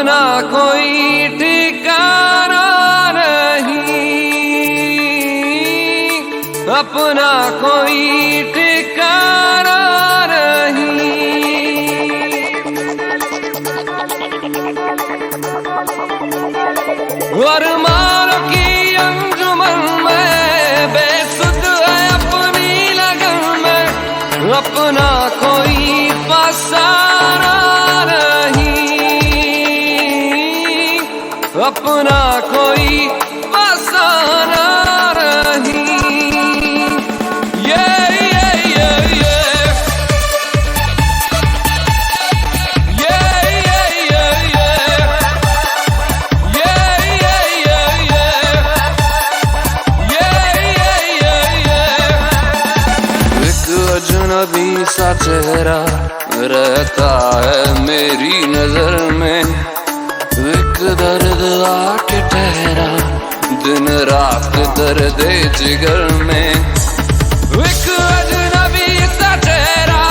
अपना कोई ठिकाना नहीं, अपना कोई ठिकाना नहीं। अरमानों की अंजुमन में बेसुध है अपनी लगन में, अपना कोई फसाना नहीं, अपना कोई फसाना नहीं। अजनबी सा चेहरा रहता है मेरी नजर में, एक दर्द आके ठहरा दिन रात दर्द जिगर में। एक अजनबी सा चेहरा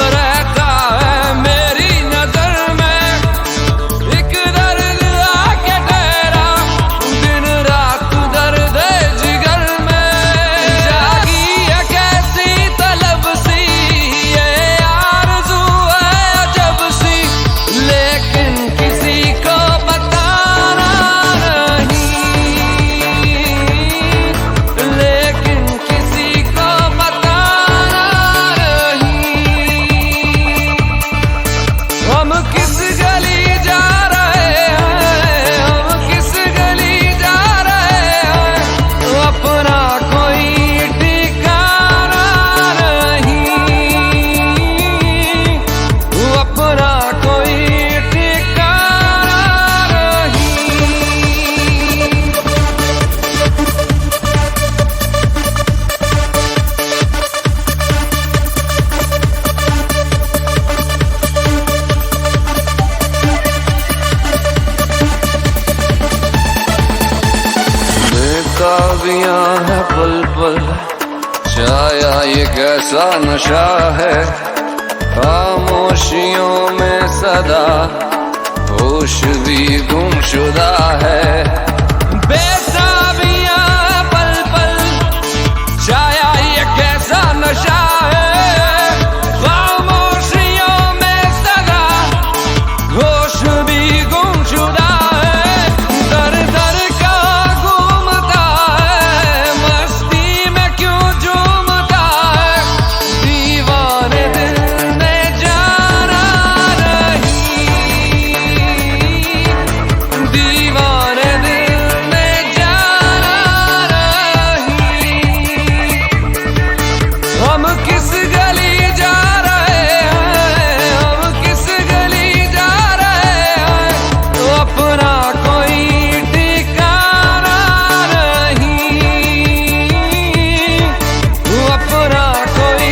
रहता है मेरी नजर में, एक दर्द आके ठहरा दिन रात दर्द जिगर में। जागी है कैसी तलब सी, ये आरज़ू है अजब सी, लेकिन किसी को बताना नहीं, लेकिन किसी को बताना नहीं। हम किस गली जा रहे हैं, हम किस गली जा रहे हैं, अपना कोई ठिकाना नहीं, अपना कोई ठिकाना नहीं। बेताबियां है पल पल, छाया ये कैसा नशा है, खामोशियों में सदा होश भी गुमशुदा है। बेताबियां है पल पल, छाया ये कैसा नशा है, खामोशियों में सदा होश भी गुमशुदा है। दर दर का घूमता है, मस्ती में क्यों झूमता है, दीवाने दिल ने जाना नहीं, दीवाने दिल ने जाना नहीं। हम किस गली जा रहे हैं, हम किस गली जा रहे हैं, अपना कोई ठिकाना नहीं, अपना कोई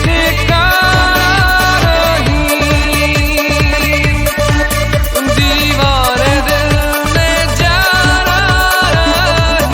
ठिकाना नहीं। दीवाने दिल ने जाना नहीं।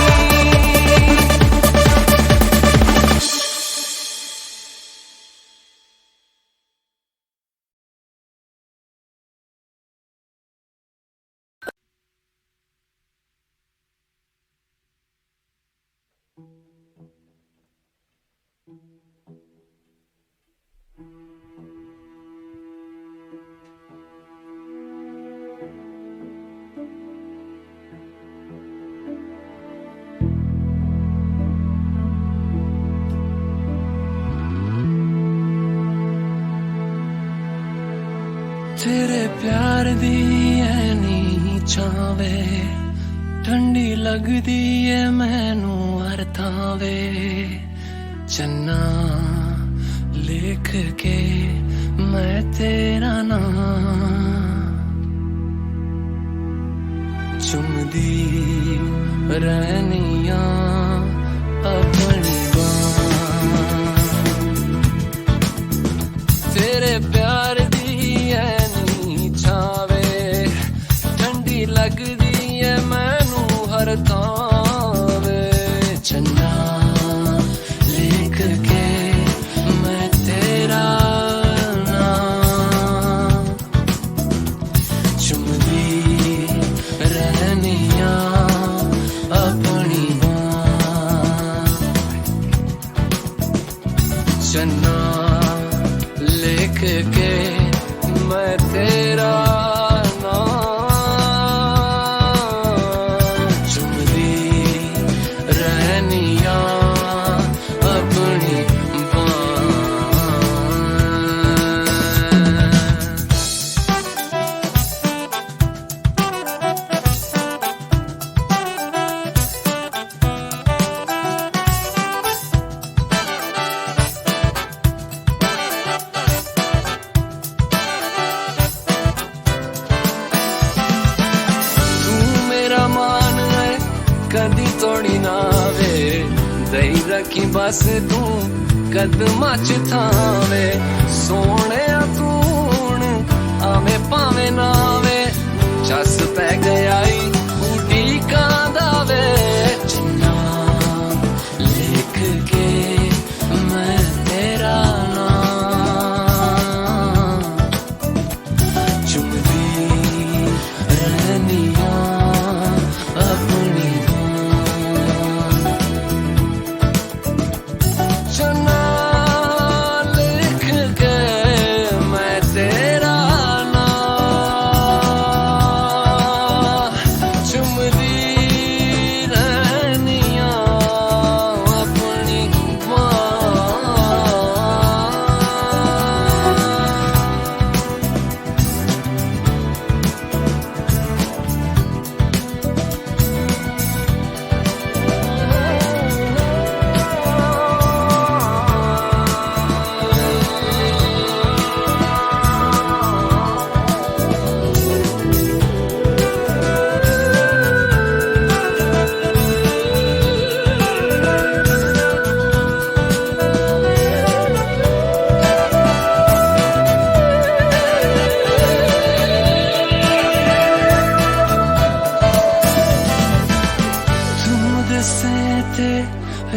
तेरे प्यार दी ऐनी छावे, ठंडी लगदी है मैनू हर थावे। चन्ना लिख के मैं तेरा नाम चुमदी रहनिया अपनी बांह। तेरे प्यार दी ऐनी छावे, ठंडी लगदी है मैनू हर थावे। चन्ना लिख के मैं तेरा नाम चुमदी के मैं तेरा कदी तोड़ी ना वे दई रखी बस तू कदमां च थावे सोने तू आवे पावे ना वे चस पै गया बूटी कांदा वे जिन्ना लिख के मैं तेरा नाम चुमदी रहनिया अपनी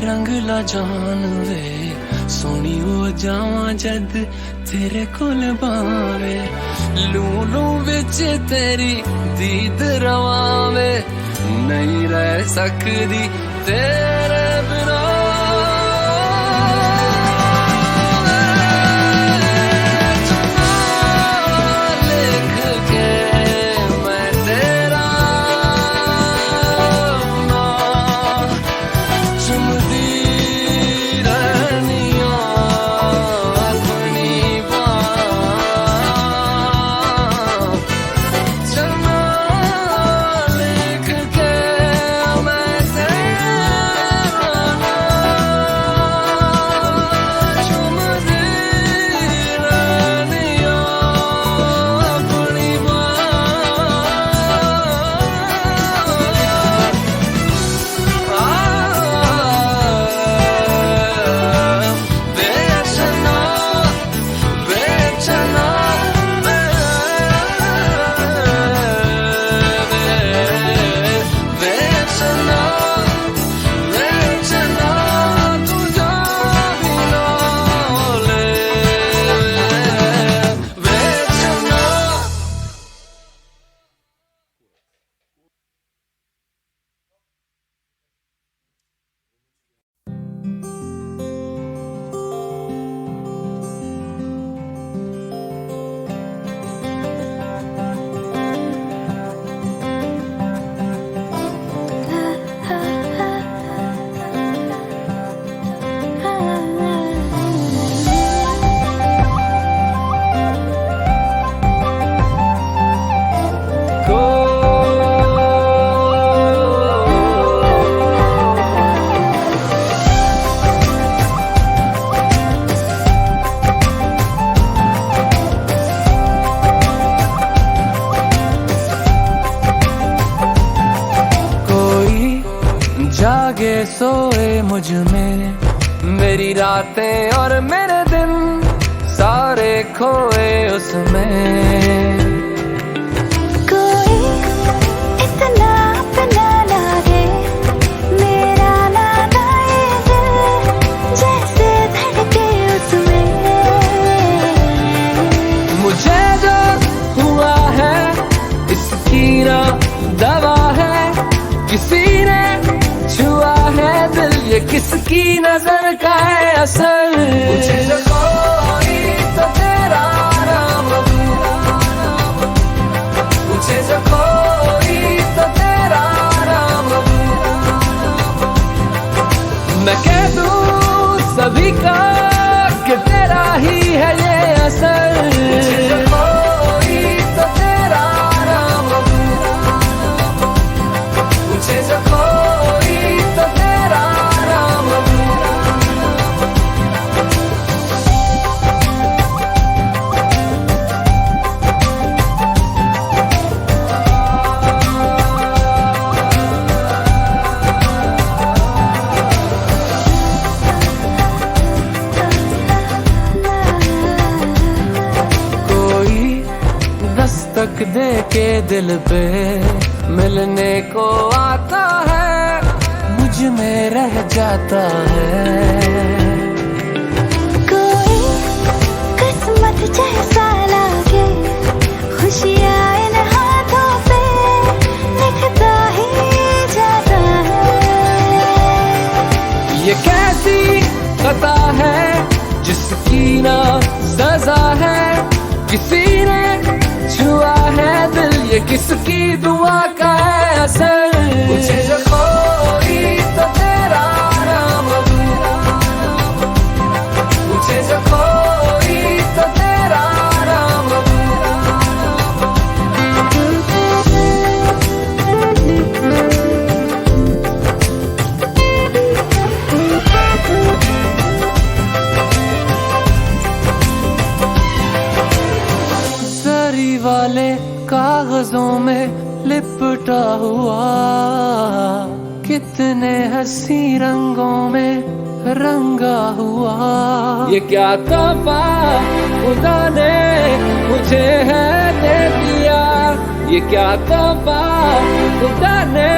रंग ला जान वे सोनी हो जावा जद तेरे कोल बावे लू लू विच तेरी दीद रवावे नहीं रह सकदी तेरे बिना जागे सोए मुझ में मेरी रातें और मेरे दिन सारे खोए उसमें कोई इतना अपना लागे मेरा नाना ये दिल जैसे धड़के उसमें मुझे जो हुआ है इसकी ना दवा है किसी ने छुआ है दिल ये किसकी नजर का है असर मुझे जो कोई तो तेरा दस्तक दे के दिल पे मिलने को आता है, मुझ में रह जाता है। कोई किस्मत जैसा लागे, खुशियाँ इन हाथों पे लिखता ही जाता है। ये कैसी खता है जिसकी ना सजा है, किसी ने छुआ है दिल, ये किसकी दुआ का है असर। मुझे जो कोई तो तेरा नाम दूंगा, मुझे जो कोई तो तेरा नाम दूंगा। सरी वाले कागजों में लिपटा हुआ, कितने हंसी रंगों में रंगा हुआ। ये क्या तोहफा खुदा ने मुझे है दे दिया, ये क्या तोहफा खुदा ने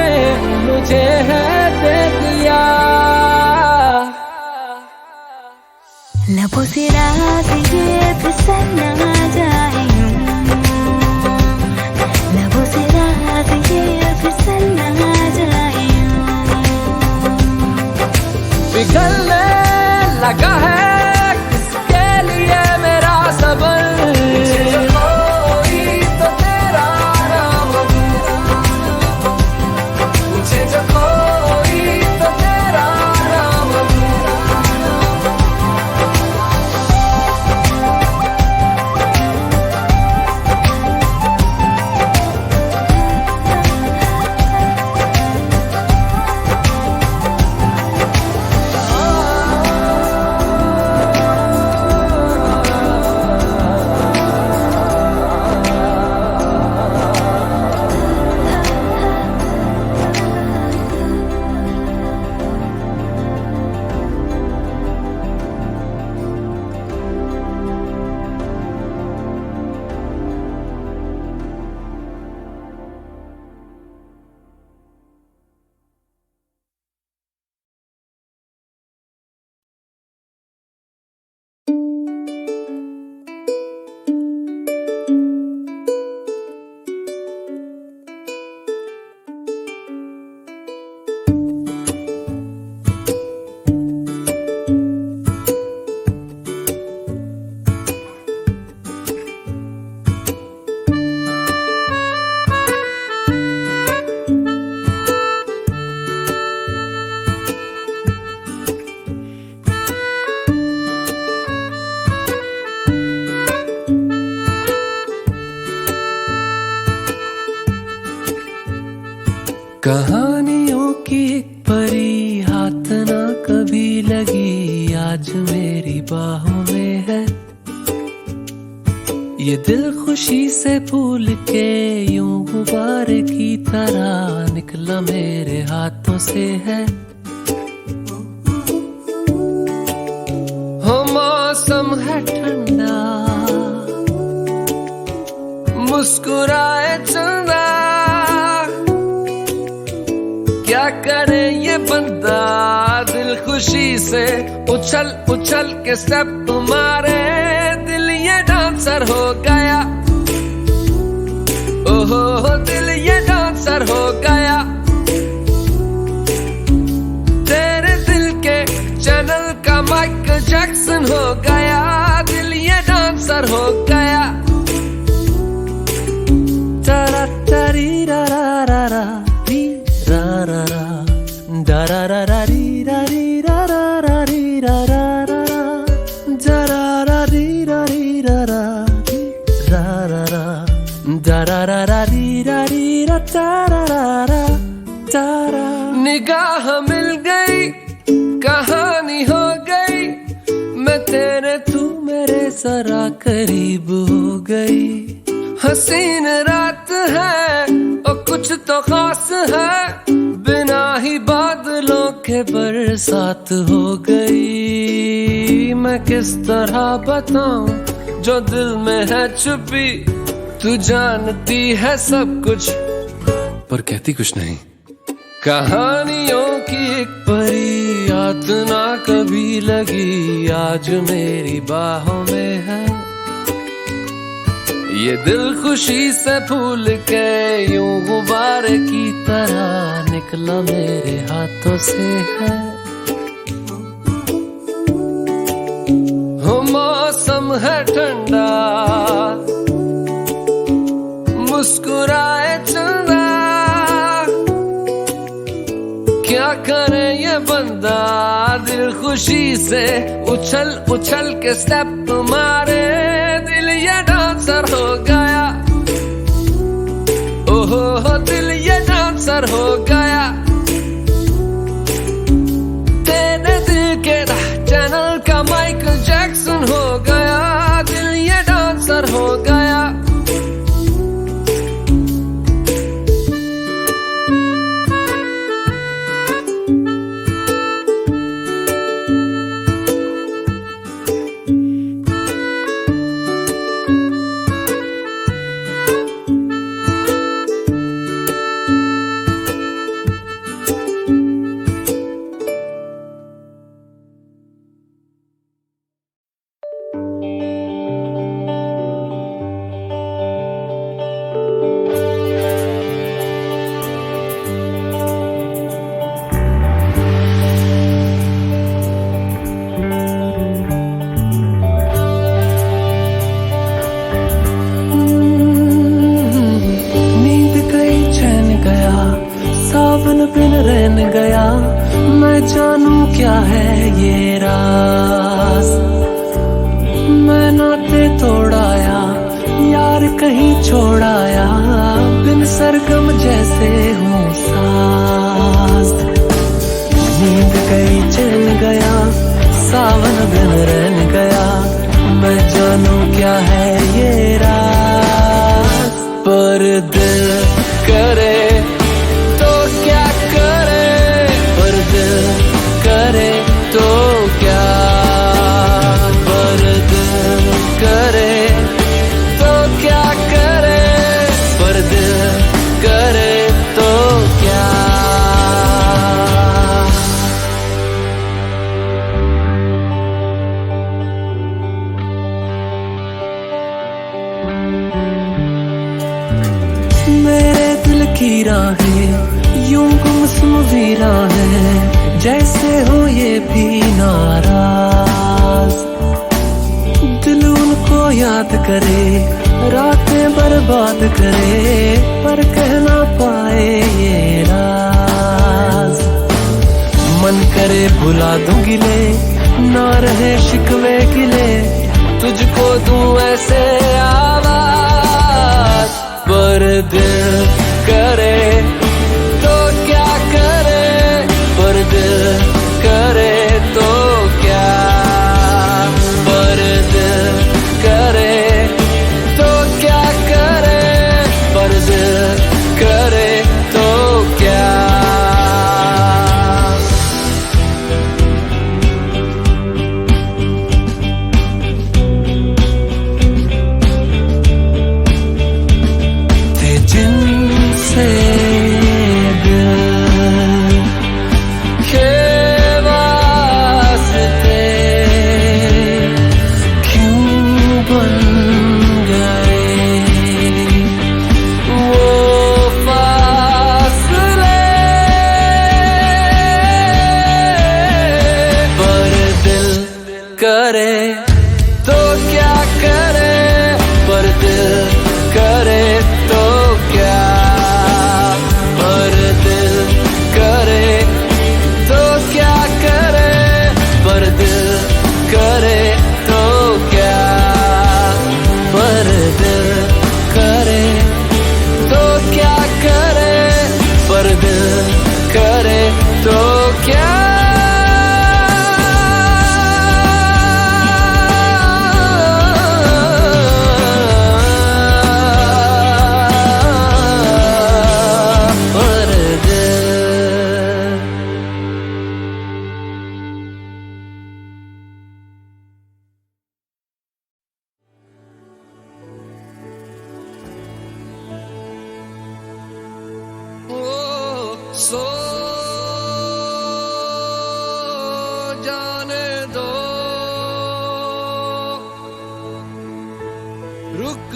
मुझे है दे दिया। लबों से रात ये फिसलना जाए यूं, लबों से रात ये फिसलना जाए यूं। पिघलने लगा है किसके लिए मेरा सबर, कोई तो तेरा नाम दूंगा, मुझे जो कोई तो तेरा नाम दूंगा। कहानियों की एक परी हाथ ना कभी लगी, आज मेरी बाहों में है। ये दिल खुशी से फूल के यूं गुब्बारे की तरह निकला मेरे हाथों से है। हो मौसम है ठंडा, मुस्कुराए चंदा, क्या करे ये बंदा दिल खुशी से उछल उछल के स्टेप मारे। दिल ये डांसर हो गया, ओहो दिल ये डांसर हो गया। तेरे दिल के चैनल का माइकल जैक्सन हो गया, दिल ये डांसर हो गया। तारा तारी रा रा रा रा री रा रा रा, da da da da dee da dee da da da dee da da da da da da dee da dee da da dee da da da da da da da dee da dee da da da da da। निगाह मिल गई, कहानी हो गई, मैं तेरे तू मेरे जरा करीब हो गई। हसीन रात है और कुछ तो खास है, बिना ही बादलों के बरसात हो गई। मैं किस तरह बताऊं जो दिल में है छुपी, तू जानती है सब कुछ पर कहती कुछ नहीं। कहानियों की एक परी याद ना कभी लगी, आज मेरी बाहों में है। ये दिल खुशी से फूल के यूं गुब्बारे की तरह निकला मेरे हाथों से है। हो मौसम है ठंडा, मुस्कुराए चंदा, क्या करे ये बंदा। दिल खुशी से उछल उछल के स्टेप मारे, दिल ये डांसर हो गया। ओहो दिल ये डांसर हो गया। तेरे दिल के चैनल का माइकल जैक्सन हो गया। दिल ये डांसर हो गया। बिन रहन गया, मैं जानू क्या है ये राज। मैं नाते तोड़ाया, यार कहीं छोड़ाया, बिन सरगम जैसे हूँ साज। नींद गई चैन गया, सावन बिन रहन गया, मैं जानू क्या है ये राज। पर दिल करे क्या करे, पर दिल करे तो क्या। पर दिल करे तो क्या करे, पर दिल करे तो क्या। मेरे दिल की राहें यूं गुमसुम वीरा है, जैसे हो ये भी नाराज। दिल उनको याद करे, रातें बर्बाद करे, पर कह ना पाए ये राज। मन करे भुला दूं गिले, ना रहे शिकवे गिले, तुझको दूं ऐसे आवाज। पर दिल करे तो क्या करे, पर दिल करे तो क्या। पर दिल करे तो क्या करे, पर दिल करे तो क्या। थे जिनसे करे तो क्या करे, पर दिल करे तो क्या। पर दिल करे तो क्या करे, पर दिल करे तो क्या। रुक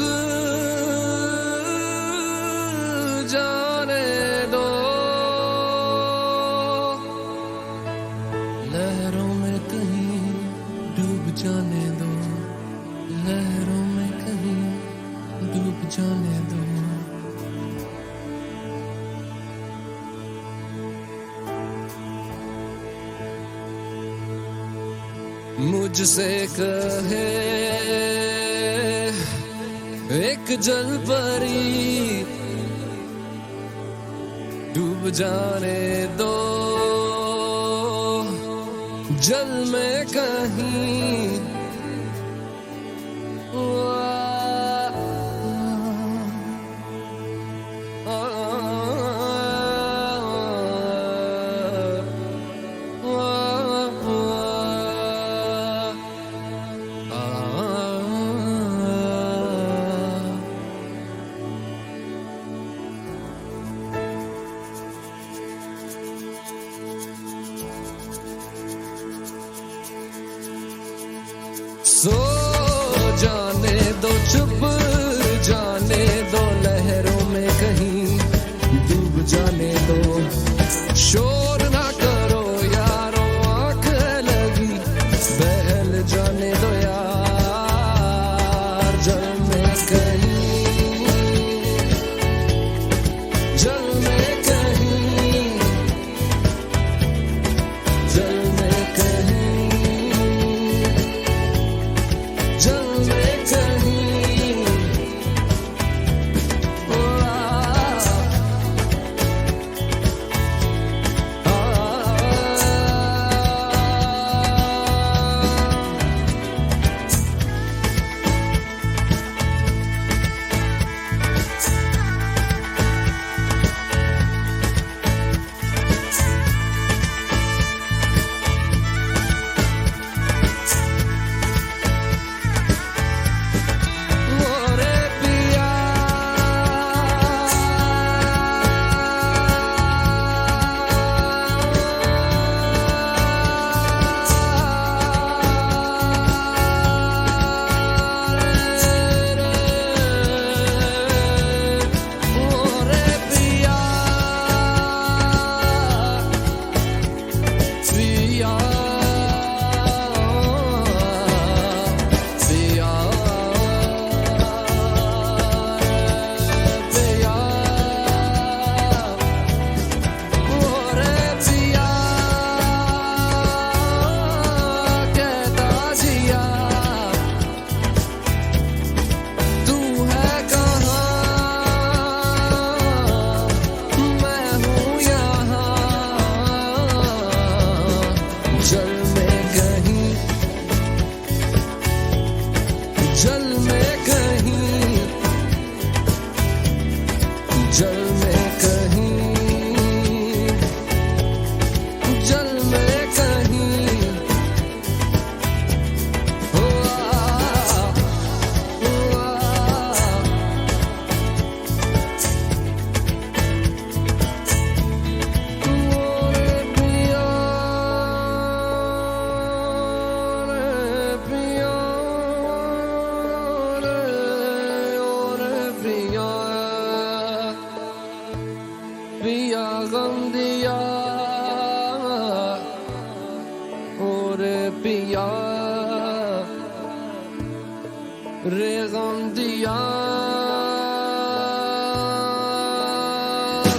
जाने दो, लहरों में कहीं डूब जाने दो, लहरों में कहीं डूब जाने दो। मुझसे कहे एक जल परी, डूब जाने दो जल में कहीं। सो जाने दो, चुप जाने दो, लहरों में कहीं डूब जाने दो। शोर ना करो यारो, आंख लगी बहल जाने दो यार, जल में कहीं, जल में कहीं, जल में कहीं, जल में कहीं। जल में कहीं, जल में कहीं, हो पिया गम दिया और पिया रे गम दिया,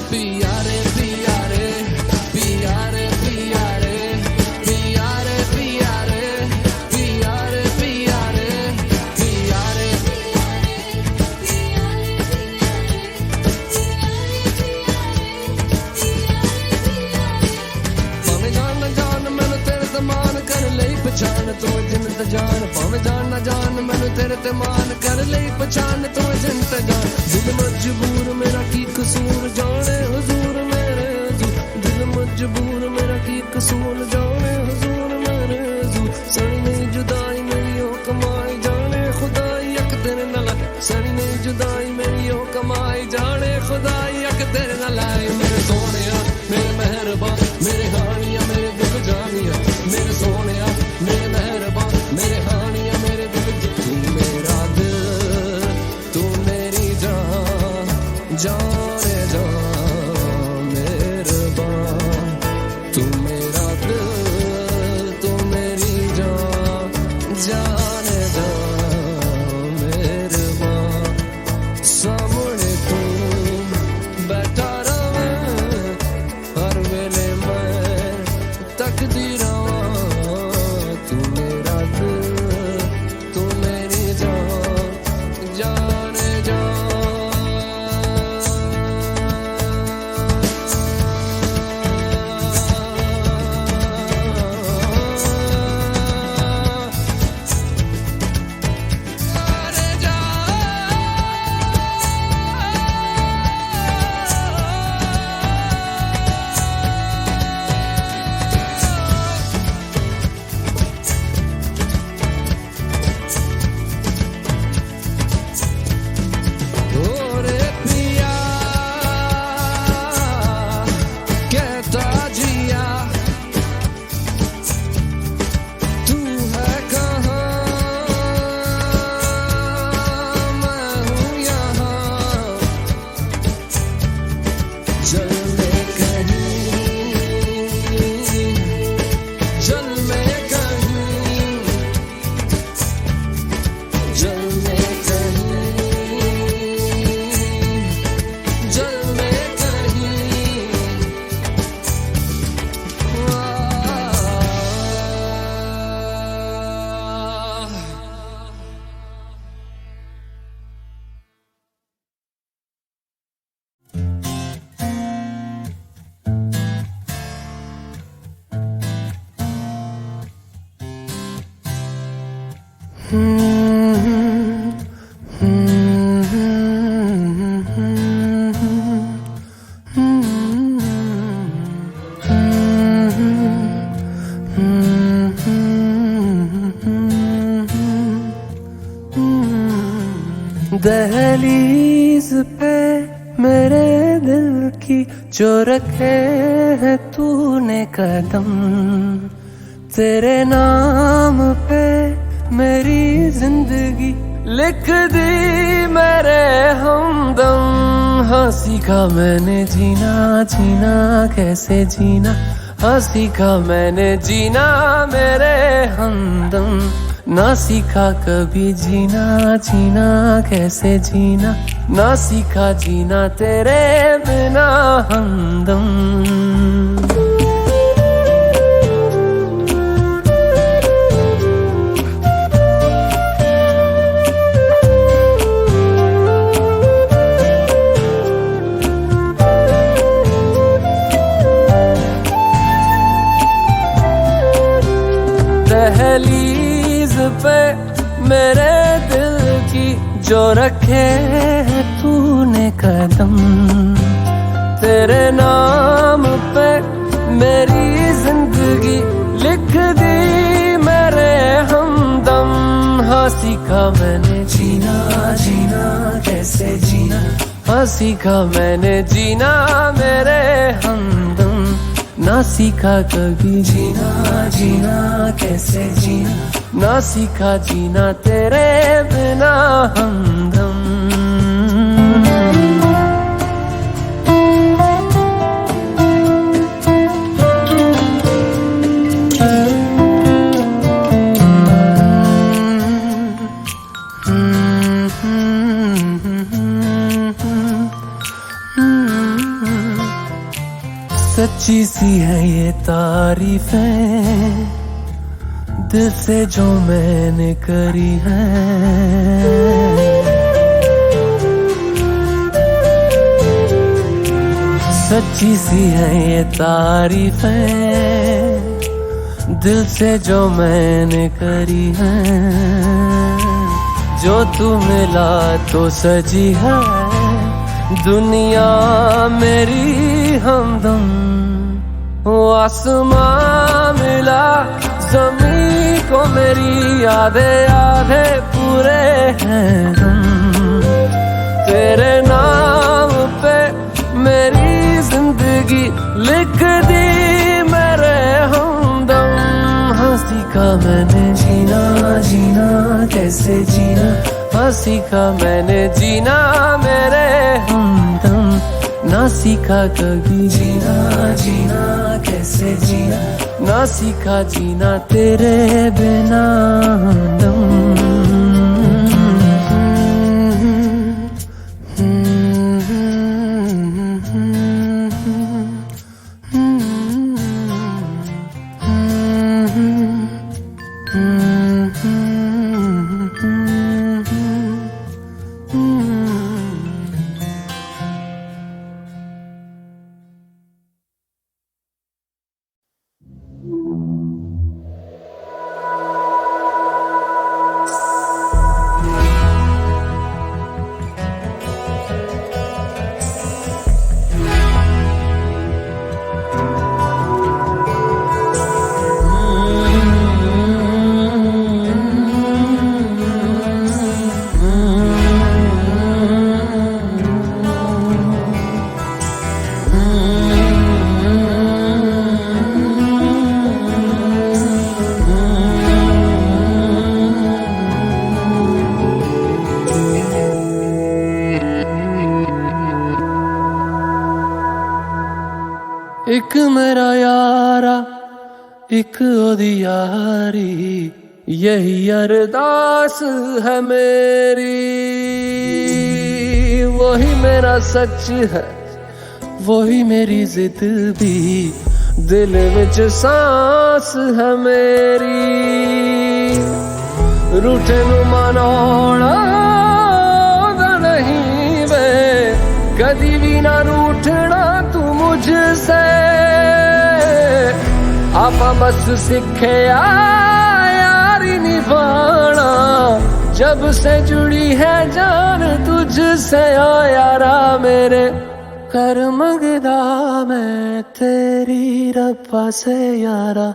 पिया रे पिया रे पिया रे पिया रे पिया रे पिया रे पिया रे पिया रे पिया रे पहचान तो जिंद जान, भावे जान ना जान मैनू तेरे ते मान कर लई पहचान तो जिंद जान। दिल मजबूर मेरा की कसूर जाने हुजूर मेरे हुजूर, दिल मजबूर मेरा की कसूर जाने हुजूर मेरे हुजूर। सड़ी नहीं जुदाई मेरी ओ कमाई जाने खुदाई अक तेरे नाल, सड़ी नहीं जुदाई मेरी ओ कमाई जाने खुदाई अक तेरे नाल। मेरे सोनिया मेरे मेहरबान मेरे हानिया मेरे दिल जानिया, मेरे सोनिया मेरे मेहरबान मेरे हानिया मेरे दिल, तू मेरा दिल जाने जा मेहरबान, तू मेरा दिल, तू मेरी जान, जाने जा मेहरबान, सामने तू बैठा रहे हर वेले मैं तकदी रहा, तू मेरा दिल, तू मेरी जान, जाने जा। दहलीज पे मेरे दिल की जो रखे हैं तूने कदम, तेरे नाम पे मेरी जिंदगी लिख दी मेरे हमदम। हाँ सीखा मैंने जीना, जीना कैसे जीना, हाँ सीखा मैंने जीना मेरे हमदम। ना सीखा कभी जीना, जीना कैसे जीना, ना सीखा जीना तेरे बिना हमदम। दहलीज पे मेरे दिल की जो रखे है तूने कदम, तेरे नाम पे मेरी जिंदगी लिख दी मेरे हमदम। हाँ सीखा मैंने जीना, जीना कैसे जीना, हाँ सीखा मैंने जीना मेरे हमदम। ना सीखा कभी जीना, जीना कैसे जीना, ना सीखा जीना तेरे बिना हमदम। सच्ची सी है ये तारीफें दिल से जो मैंने करी है, सच्ची सी है ये तारीफें दिल से जो मैंने करी है। जो तू मिला तो सजी है दुनिया मेरी हमदम। वो आसमां मिला ज़मीं को मेरी यादें आधे पूरे हैं हम। तेरे नाम पे मेरी जिंदगी लिख दी मेरे हमदम। हाँ सीखा मैंने जीना, जीना कैसे जीना, हाँ सीखा मैंने जीना मेरे हमदम। ना सीखा कभी जीना जीना कैसे जीना, ना सीखा जीना तेरे बिना एक मेरा यारा एक ओदी यारी, यही अरदास है मेरी। वही मेरा सच है वही मेरी जिद भी, दिल विच सांस है मेरी। रूठे नू मनाउणा नहीं वे, कदी भी ना रूठना तू मुझसे। आपा बस सीखे यारी निभाना, जब से जुड़ी है जान तुझसे। ओ यारा मेरे कर मंगदा मैं तेरी रब्बा से यारा,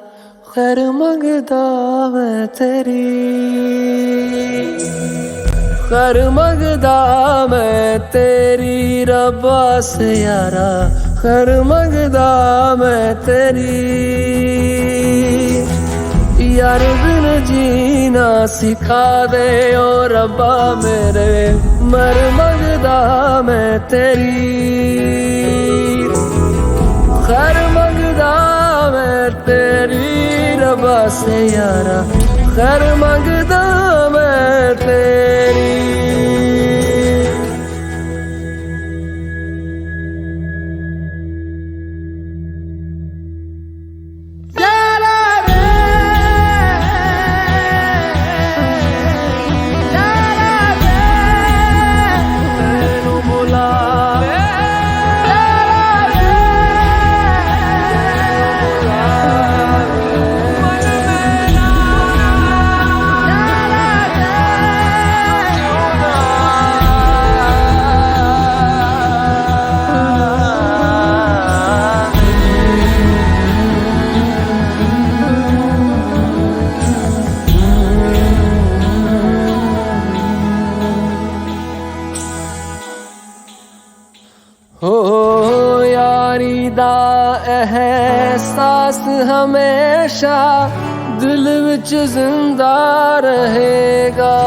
खैर मंगदा मैं तेरी, खैर मंगदा मैं तेरी रब्बा से यारा, खैर मंगदा मैं तेरी। यार बिन जीना सिखा दे ओ रब्बा मेरे, मर मंगदा मैं तेरी, खैर मंगदा मैं तेरी रब्बा से यारा, खैर मंगदा मैं तेरी। हो यारी दा एहसास हमेशा दिल विच जिंदा रहेगा।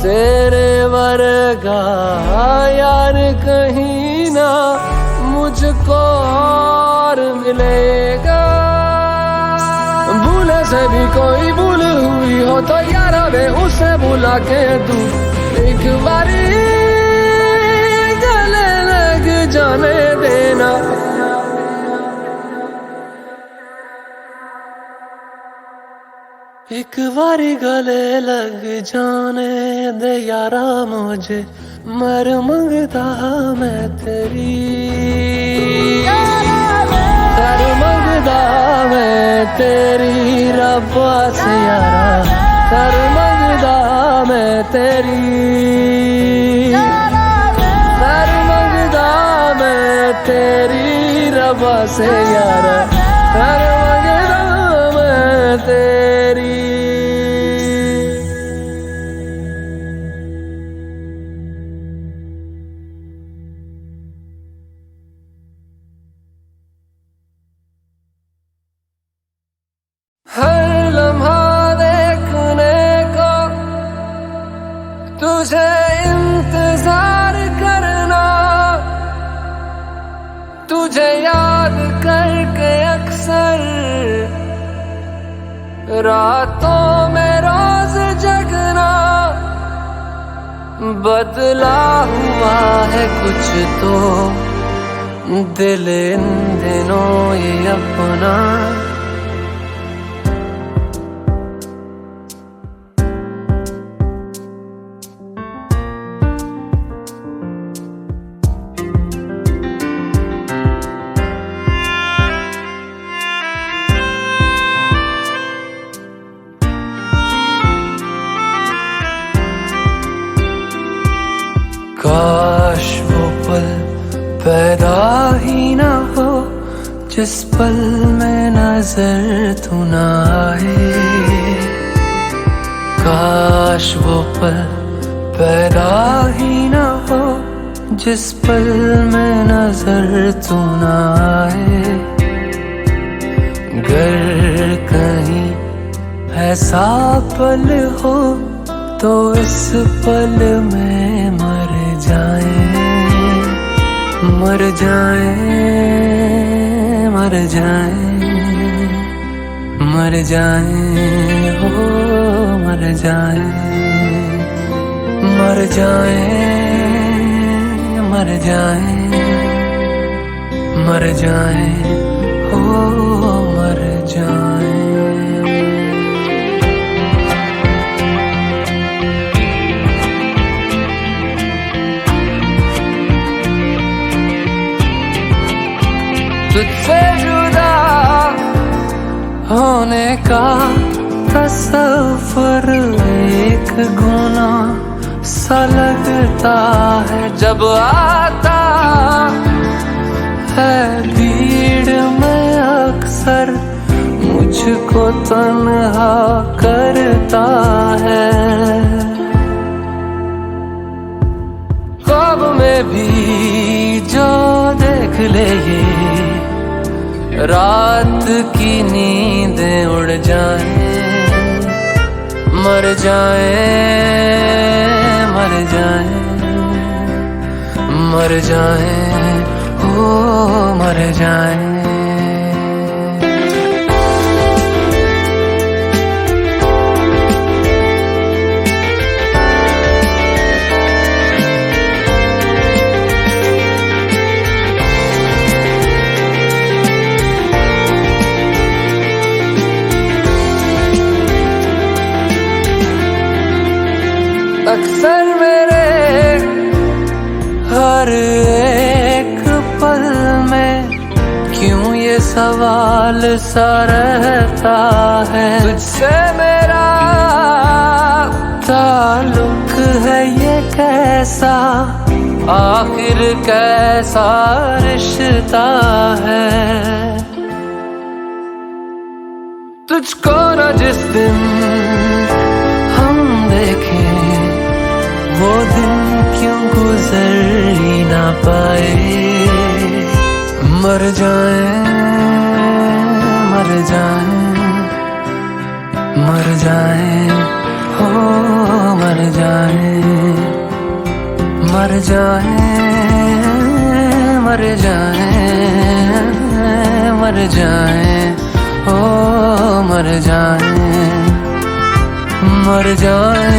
तेरे वर्गा यार कहीं ना मुझको और मिलेगा। भूले से भी कोई भूल हुई हो तो यारा वे उसे बुला के तू एक बारी जाने देना। एक बारी गले लग जाने दे यारा मुझे, मर मंगदा मैं तेरी, कर मंगदा मैं तेरी रब्बा से यारा, कर मंगदा मैं तेरी, तेरी रब्बा से यारा, कर मंगदा मैं तेरी। हर लम्हा देखने को तुझे इंतजार करना, तुझे याद करके अक्सर रातों में रोज जगना, बदला हुआ है कुछ तो दिल इन दिनों ये अपना। काश वो पल पैदा ही ना हो जिस पल में नजर तू ना आए। काश वो पल पैदा ही ना हो जिस पल में नजर तू ना आए। गर कहीं ऐसा पल हो तो इस पल में मर जाए, मर जाए, मर जाए, मर जाए, हो मर जाए, मर जाए, मर जाए, मर जाए, हो मर जाए। तुझसे जुदा होने का तसव्वुर एक गुनाह सा लगता है जब आता है भीड़ में अक्सर मुझको तन्हा करता है। ख्वाब में भी जो देख ले ये रात की नींदें उड़ जाए, मर जाए, मर जाए, मर जाए, हो मर जाए। अक्सर मेरे हर एक पल में क्यों ये सवाल सा रहता है, तुझसे मेरा ताल्लुक है ये कैसा, आखिर कैसा रिश्ता है। तुझको न जिस दिन हम देखें वो दिन क्यों गुजर ही ना पाए। मर जाए, मर जाए, मर जाए, हो मर जाए, मर जाए, मर जाए, मर जाए, हो मर जाए, मर जाए,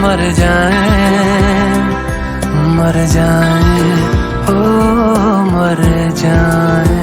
मर जाए, मर जाए, ओ मर जाए।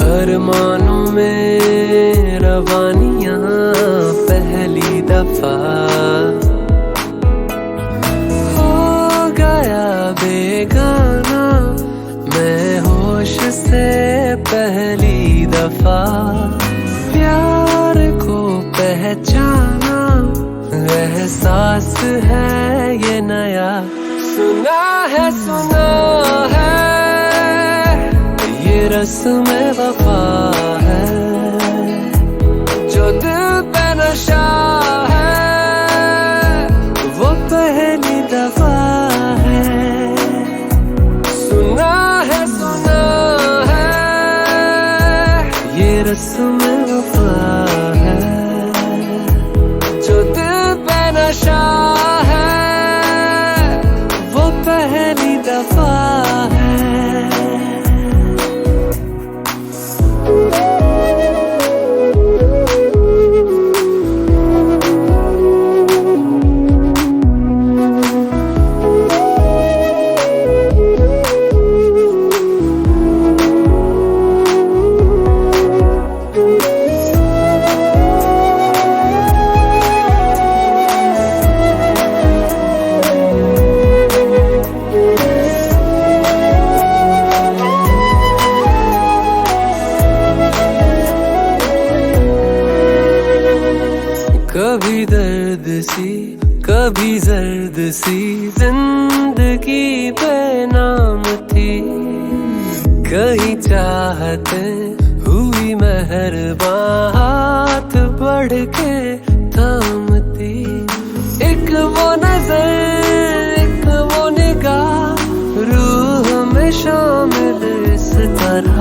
अरमानों में रवानियां पहली दफा हो गया बेगाना मैं होश से पहली दफा। प्यार को पहचाना एहसास है ये नया, सुना है ये रस्म वफा है, जो दिल पे नशा है वो पहली दफा है। सुना है ये रस्म वफा है, जो दिल पे नशा है वो पहली दफा है। कभी दर्द सी कभी जर्द सी जिंदगी बेनाम थी, कहीं चाहते हुई मेहरबान हाथ बढ़ के थामती। एक वो नजर एक वो निगाह रूह में शामिल इस तरह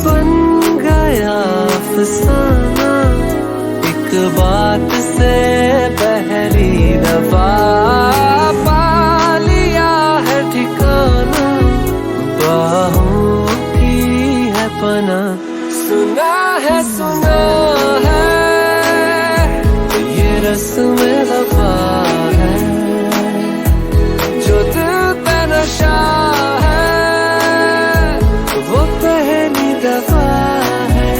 बन गया अफसाना, बात से पहली दफा पा लिया है ठिकाना, बाहों की है पना। सुना है ये रस्म वफा है, जो दिल पे नशा है वो पहली दफा है।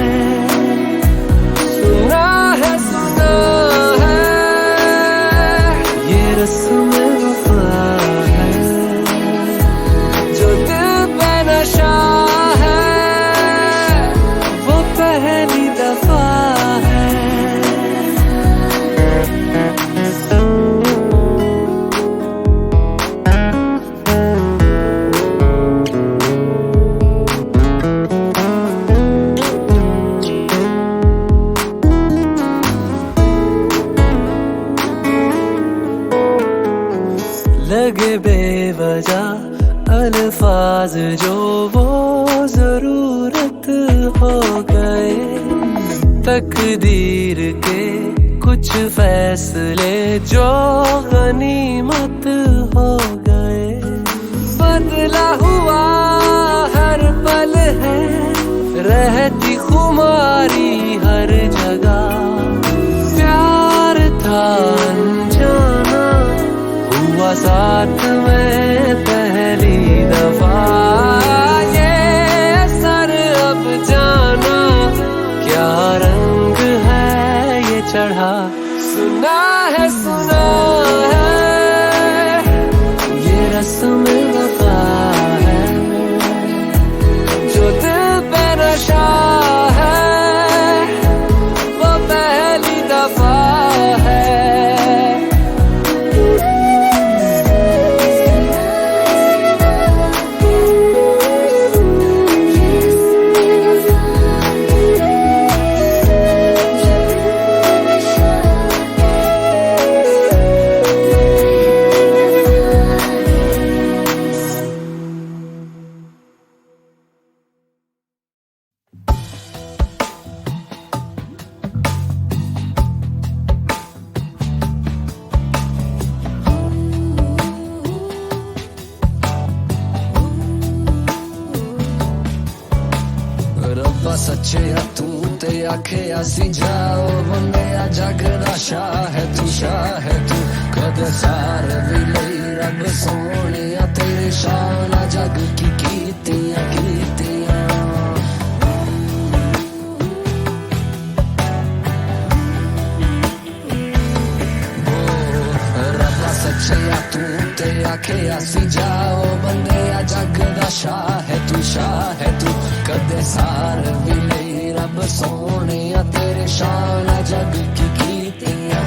सुना है ये रस्म वफा है, जो दिल पे नशा है वो पहली दफा है। लगे बेवजह अल्फाज जो वो जरूरत हो गए, तकदीर के कुछ फैसले जो गनीमत हो गए। बदला हुआ हर पल है रहती खुमारी हर जगह, प्यार था अनजाना हुआ साथ में पहली दफा। ये असर अब जाना क्या रंग है ये चढ़ा। सुना है ये रस्म वफा है, जो दिल पे नशा है वो पहली दफा है। सच्चे तू ते आखे असी जाओ बंदे जग दा शाह है तू कद सार भी लई रब सोने तेरे शान जग की कीतियां रब्बा सच्चे तू ते आखे असी जाओ बंदे जग दा शाह है तू कदे सार भी नहीं रब सोने तेरे शान जग की कीतियां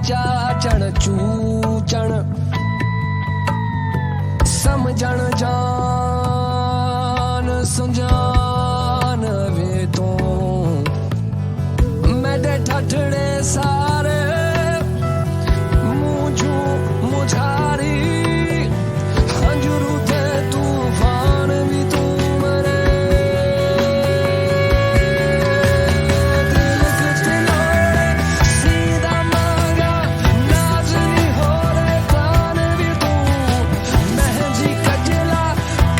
चाचण चूचण समझण जान सुजान वे तू मेरे ठठड़े सारे मुझू मुझारी हंजरू थे तूफान भी तू मरे दिल कुछ लोड़े सीधा मांगा नाज़नी हो रे प्राण भी तू महजी कजला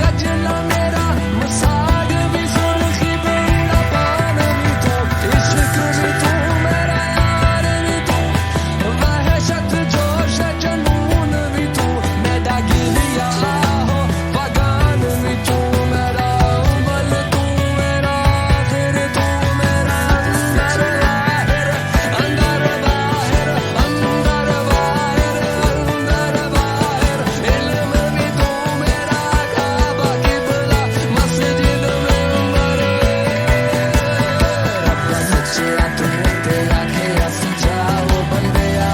कजला मेरा मसाग भी सुर्खी बेड़ा पान भी तू इश्क भी तू मेरा यार भी तू वहशत जोश जनून भी तू मेरा गिलिया हो बगान भी तू मेरा अव्वल तू मेरा आखिर तू मेरा अंदर बाहर अंदर बाहर अंदर बाहर अंदर बाहर इल्म भी तू मेरा काबा किबला मस्जिद मिंबर रब सच्चा तू ते आखे असी जाओ बंदिया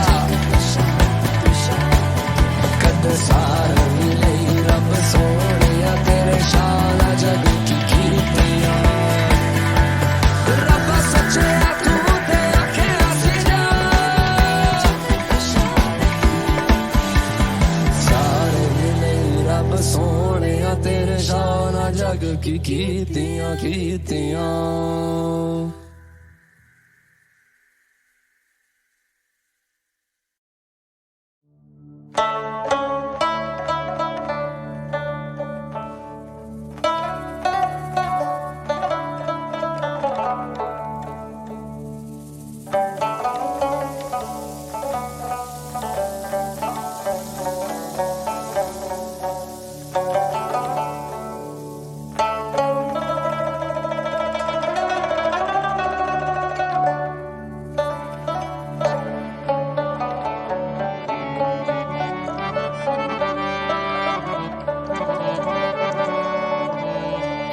कद सार मिले रब सोनिया तेरे शान जग की कीर्तियां रब सच्चा तू ते आखे असी जाओ सार मिले रब सोनिया तेरे शान जग की कीर्तियां कीर्तियां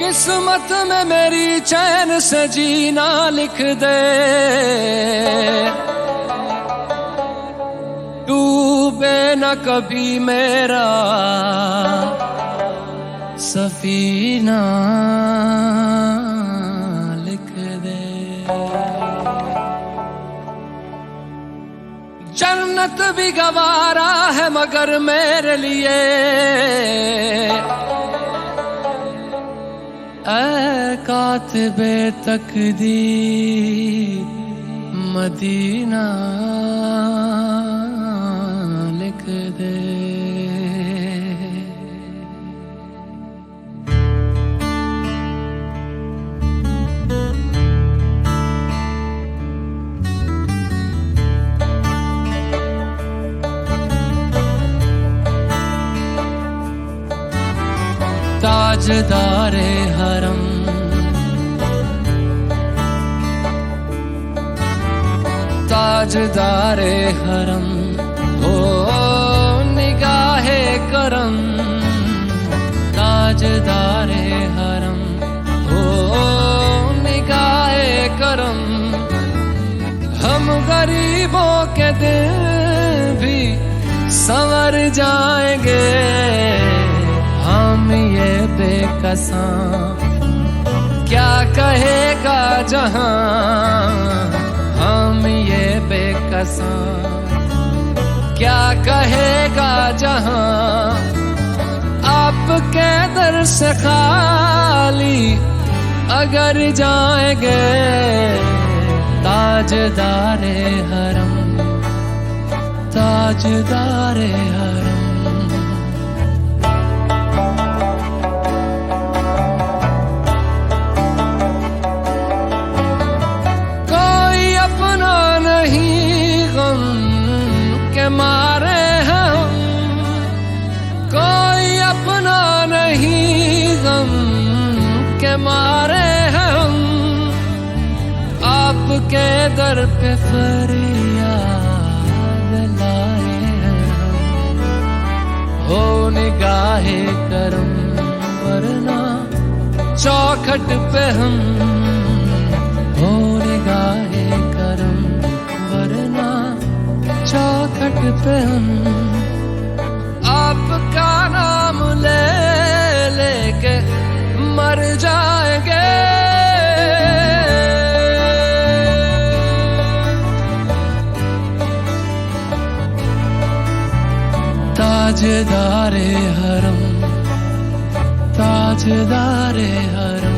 किस्मत में मेरी चैन से जीना लिख दे डूबे न कभी मेरा सफीना लिख दे जन्नत भी गवारा है मगर मेरे लिए ऐ कातिबे तकदीर मदीना लिख दे ताजदारे हरम ताजदारे हरम हो निगाहे करम ताजदारे हरम हो निगाहे करम हम गरीबों के दिल भी संवर जाएंगे हम ये बेकसां क्या कहेगा जहां हम ये बेकसां क्या कहेगा जहां आपके दर से खाली अगर जाएंगे ताजदारे हरम ताजदारे हरम मारे हम कोई अपना नहीं गम के मारे हम आपके दर पे फरियाद लाए हैं हो निगाहे करम वरना चौखट पे हम हो निगाहे करम वरना चौखट पे हम आपका नाम ले लेके मर जाएंगे। ताजदारे हरम, ताजदारे हरम।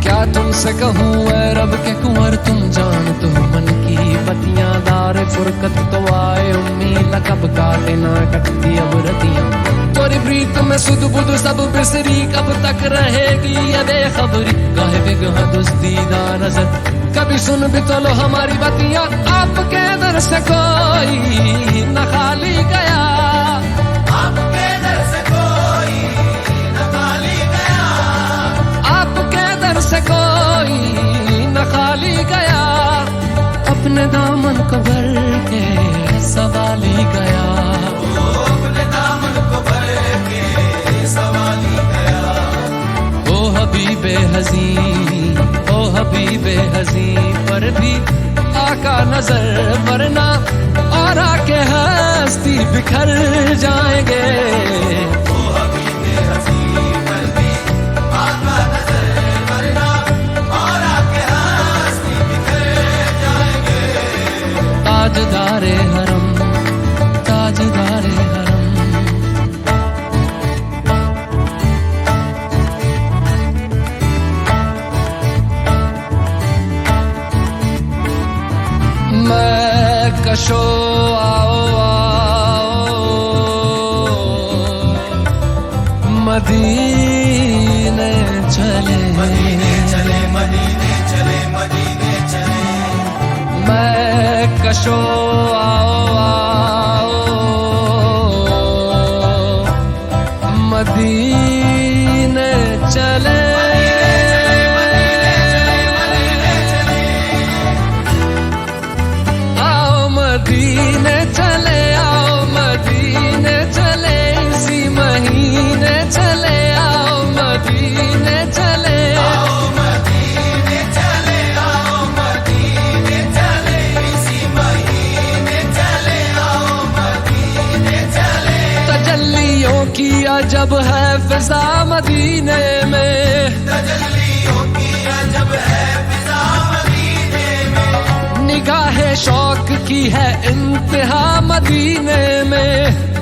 क्या तुमसे कहूँ ऐ रब के कुंवर, तुम जान तो मन की बतियां। दार फुरकत तो आए उम्मीद, कब काटे ना कटती अब रतियां। तोरी प्रीत में सुध बुध सब बिसरी, कब तक रहेगी ये बेखबरी। गाहे बिगहा दुस्तीदा नजर, कभी सुन भी तो लो हमारी बतियां। आपके दर से कोई न खाली गया, आपके दर से कोई न खाली गया, आपके दर से कोई न खाली गया। अपने दामन को भर के सवाली गया, अपने दामन को भर के सवाली गया। ओ हबीबे हज़ी, ओ हबीबे हज़ी, पर भी आका नजर वरना और आके हस्ती बिखर जाएंगे। ओ हबीबे हज़ी, पर भी आका नजर वरना और आके हस्ती बिखर जाएंगे। ताजदारे हरम, ताजदारे हरम। मैं कशो आओ आओ मदीने चले, मदीने चले, मदीने चले, मदीने चले। मैं कशो आओ आओ मदीने चले। मदीने चले आओ, मदीने चले, इसी महीने चले आओ, मदीने चले आओ, मदीने चले आओ, मदीने चले, इसी महीने चले आओ, मदीने चले। तजल्लियों की अजब है फिजा मदीने में, तजल्लियों की अजब है फिजा मदीने में। निगाहे शौक की है इंतहा मदीने में,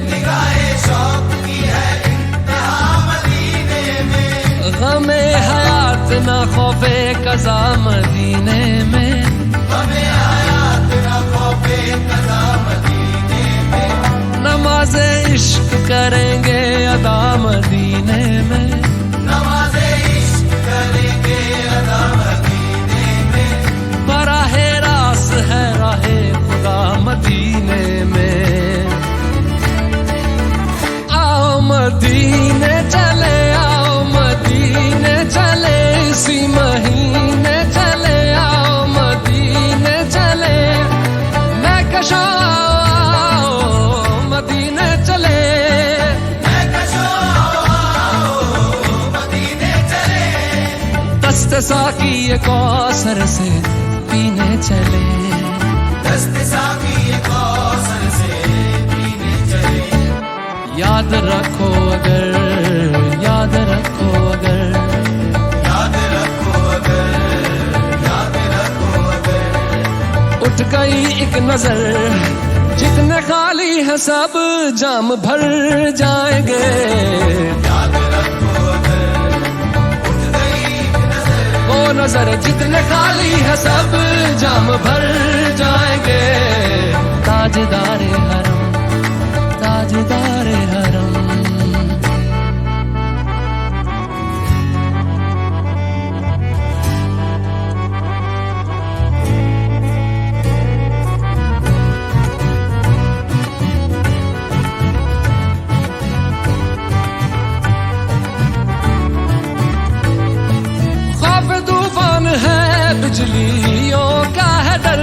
निगाहे शौक की है इंतहा मदीने में। गमे हयात न खौफे कज़ा मदीने में, गमे हयात न खौफे कज़ा मदीने में। नमाज़े इश्क करेंगे अदा मदीने में, नमाज़े इश्क करेंगे अदा मदीने में। बराहे रास है राहे खुदा मदीने में। आओ मदीने चले आओ, मदीने चले, इसी महीने चले आओ, मदीने चले। मैं कशो आओ मदीने चले, मैं कशो आओ मदीने चले। दस्ते साकी ये कौसर से पीने चले, दस्ते साकी ये कौसर से पीने चले। याद रखो अगर, याद रखो अगर, याद रखो अगर, याद रखो अगर। उठ गई एक नजर, जितने खाली है सब जाम भर जाएंगे। याद रखो अगर, उठ गई एक नजर, वो नजर जितने खाली है सब जाम भर जाएंगे। ताजदारे हरम, ताजदारे हरम। खौफ तूफान है बिजलियों का है डर,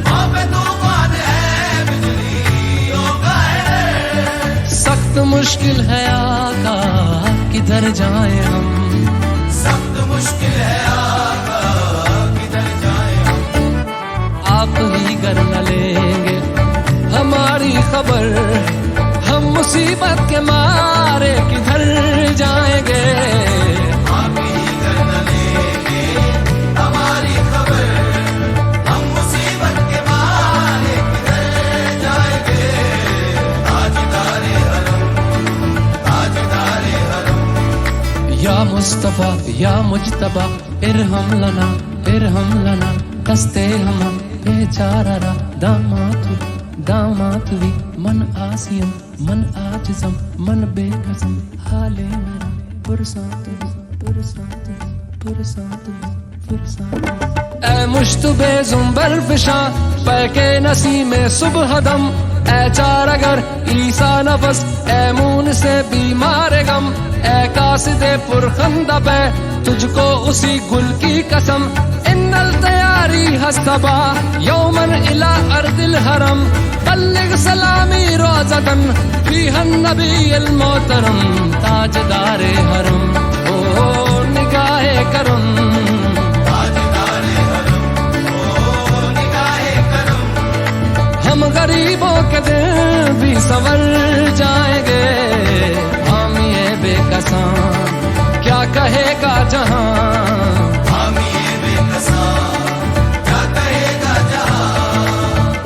खौफ तूफान है बिजलियों मुश्किल है आका, किधर जाएं हम, सख्त मुश्किल है आका, किधर जाएं हम। आप ही कर न लेंगे हमारी खबर, हम मुसीबत के मारे किधर जाएंगे। आप ही कर न लेंगे हमारी खबर, हम मुसीबत के मारे किधर जाएंगे। ताजदारे हरम, ताजदारे हरम। या मुस्तफा या मुजतबा इरहम लना कस्ते हम बेचारा दामातुवी मन आसियम मन आजिज़म मन बेकसम हाले मेरा पुरसातुवी। ऐ मुश्तबे ज़ुंबर फिशा पैके नसीमे सुबह दम, ऐ चार अगर ईसा नफस ऐ मून से बीमार गम, ऐ कासिदे पुरखंदा पे तुझको उसी गुल की कसम। इन्नल तैयारी हसबा यौमन इला अर्दिल हरम, बल्लिग सलामी रोज़तन फीहन नबील मोहतरम। ताजदारे हरम ओ निगाहे करम, ताजदारे हरम, ओ निगाहे करम। हम गरीबों के दिल भी संवर जाएंगे। हम ये बेकसां क्या कहेगा जहां, हम ये बेकसां क्या कहेगा जहां।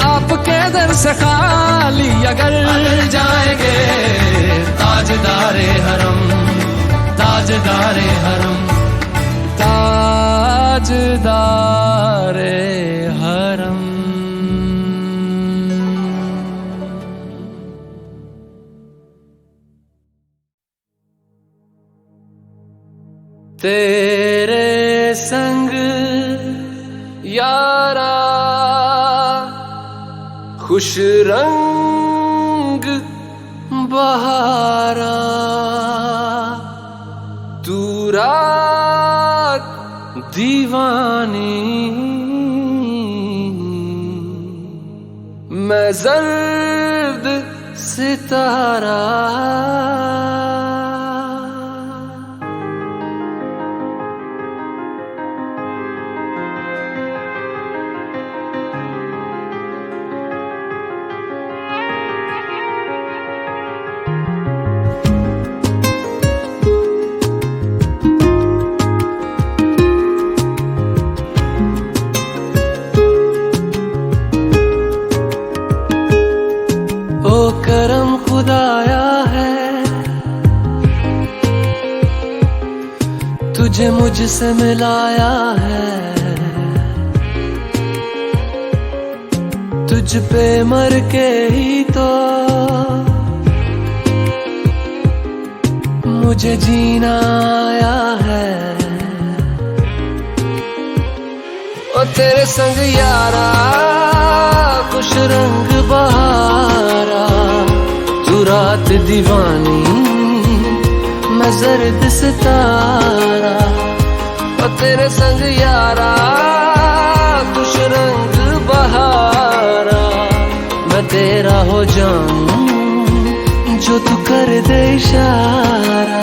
आपके दर से खाली अगर जाएंगे। ताजदारे हरम, ताजदारे हरम, ताजदारे हरम। तेरे संग यारा खुश रंग बहारा, तू रात दीवानी मैं जर्द सितारा। करम खुदाया है तुझे मुझसे मिलाया है, तुझ पे मर के ही तो मुझे जीना आया है। ओ तेरे संग यारा खुश रंग बहारा, तू रात दीवानी मैं जर्द सितारा। ओ तेरे संग यारा खुश रंग बहारा, मैं तेरा हो जाऊं जो तू कर दे इशारा।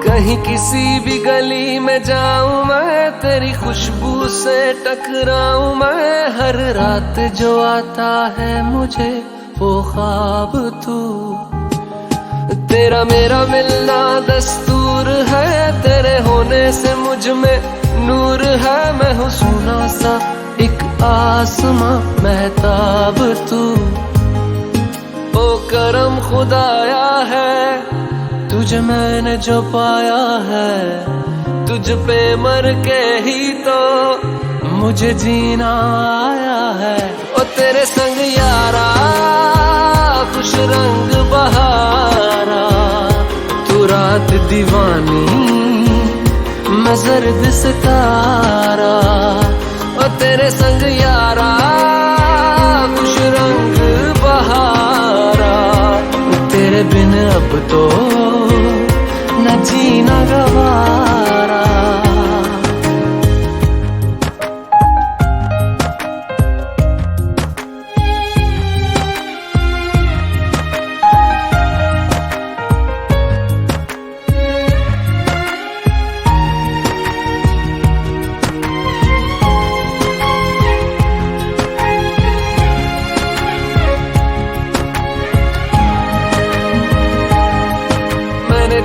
कहीं किसी भी गली में जाऊं मैं, तेरी खुशबू से टकराऊं मैं। हर रात जो आता है मुझे वो ख्वाब तू, तेरा मेरा मिलना दस्तूर है। तेरे होने से मुझ में नूर है, मैं हूँ सोना सा एक आसमां महताब तू। ओ करम खुदाया है तुझे मैंने जो पाया है, तुझ पे मर के ही तो मुझे जीना आया है। ओ तेरे संग यारा खुश रंग बहारा, तू रात दीवानी मैं जर्द सितारा, ओ तेरे संग यारा खुश रंग बहारा, तेरे बिन अब तो न जीना गवारा।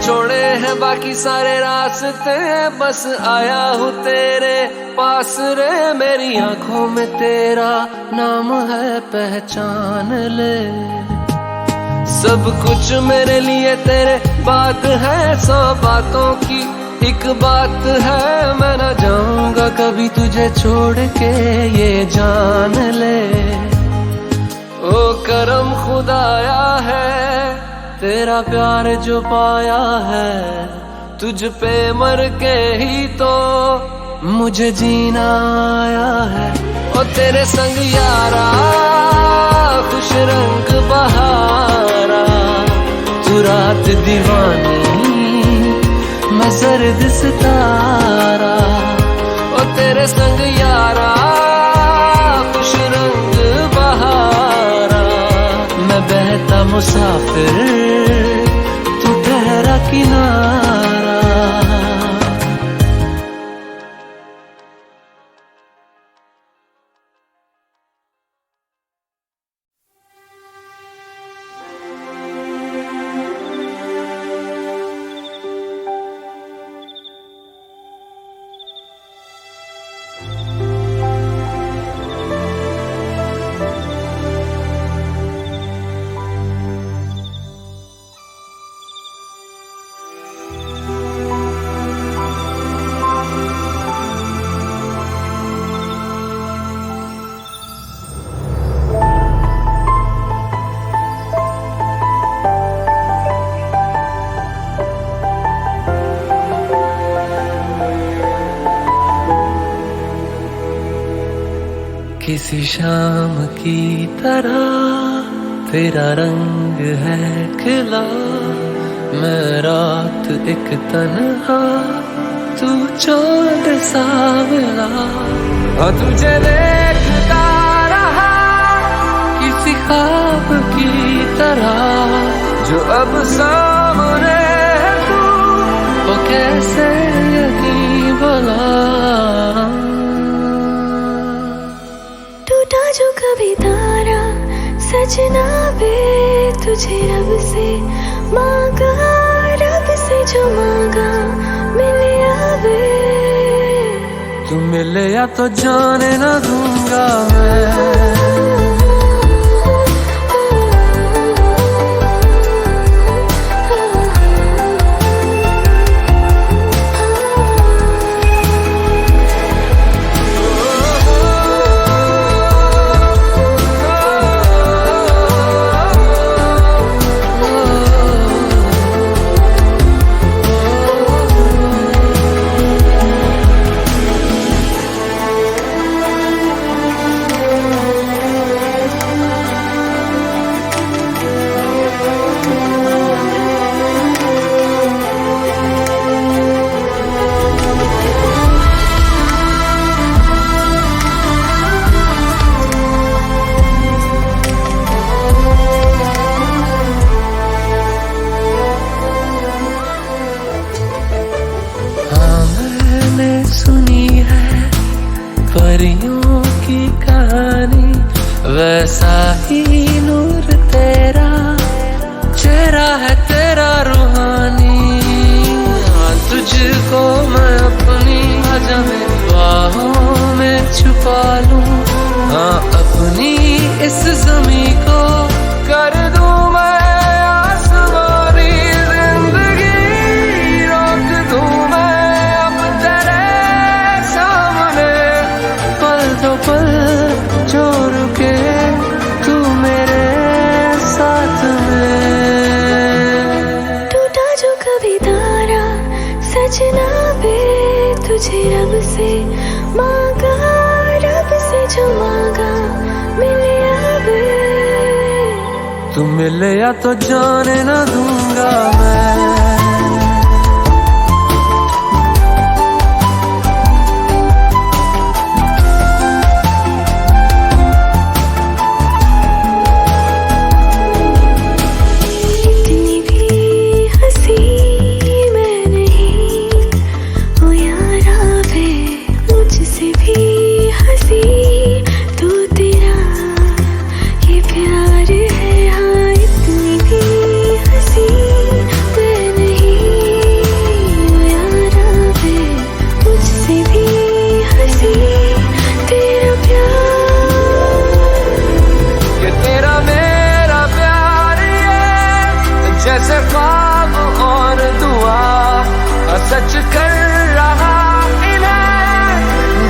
छोड़े हैं बाकी सारे रास्ते, बस आया हूँ तेरे पास रे। मेरी आंखों में तेरा नाम है, पहचान ले। सब कुछ मेरे लिए तेरे बात है, 100 बातों की एक बात है। मैं ना जाऊंगा कभी तुझे छोड़ के, ये जान ले। ओ करम खुदाया है तेरा प्यार जो पाया है, तुझ पे मर के ही तो मुझे जीना आया है। ओ तेरे संग यारा खुश रंग बहारा, तू रात दीवानी मैं जर्द सितारा। ओ तेरे संग यारा खुश रंग बहारा, मैं बहता मुसाफिर तू ठहरा किनारा। किसी शाम की तरह तेरा रंग है खिला, मैं रात एक तन्हा तू चांद सावला। और तुझे देखता रहा किसी ख्वाब की तरह, जो अब सामने है तू वो कैसे यकीन भला। जो कभी तारा सजना वे तुझे रब से मांगा, रब से जो मांगा मिले आवे। तू मिले या तो जाने ना दूंगा मैं। परियों की कहानी वैसा ही नूर तेरा, चेहरा है तेरा रूहानी। तुझको मैं अपनी आजा मेरी बाहों में छुपा लूं, हाँ अपनी इस ज़मीं को कर दूं मैं आसमानी। जिंदगी रोक दूं मैं अब तेरे सामने, पल दो पल जो रुके तू मेरे साथ में। टूटा जो कभी तारा सजना वे तुझे रब से मांगा, रब से जो मांगा मिले अब। तू मिले या तो जाने ना दूंगा मैं। इतनी भी हंसी मैं नहीं ओ यारा वे, मुझसे भी हंसी तू, तेरा ये प्यार है। हाँ इतनी भी हंसी मैं नहीं ओ यारा वे, मुझसे भी हंसी तेरा प्यार। कि तेरा मेरा प्यार ये जैसे ख्वाब और दुआ सच कर रहा इन्हें,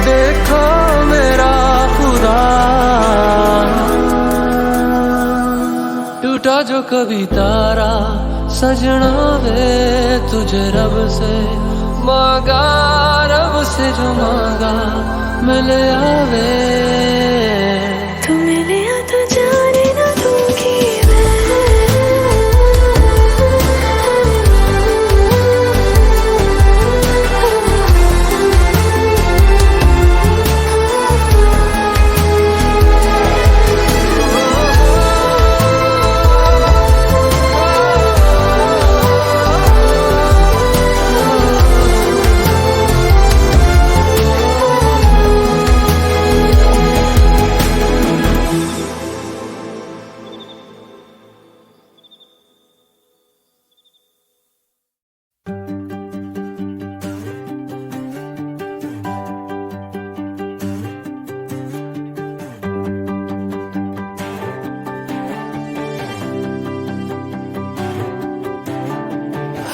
देखो मेरा खुदा। टूटा जो कभी तारा सजना वे, तुझे रब से मांगा, रब से जो मांगा मिले आवे। तू मिले या तो जाने ना दूंगी मैं।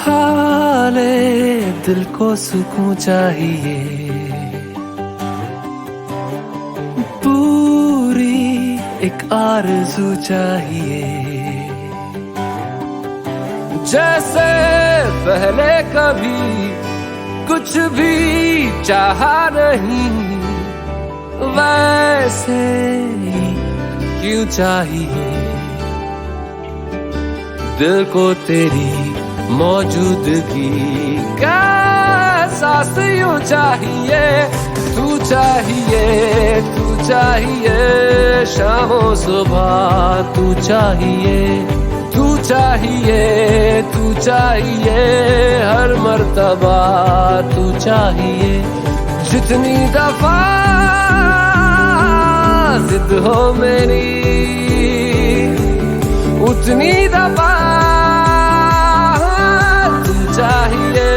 हाले दिल को सुकून चाहिए, पूरी एक आरज़ू चाहिए। जैसे पहले कभी कुछ भी चाहा नहीं, वैसे ही क्यों चाहिए। दिल को तेरी मौजूदगी का एहसास यूं चाहिए। तू चाहिए, तू चाहिए, शामों सुबह तू चाहिए। तू चाहिए, तू चाहिए, हर मर्तबा तू चाहिए। जितनी दफा जिद हो मेरी, उतनी दफा तू चाहिए।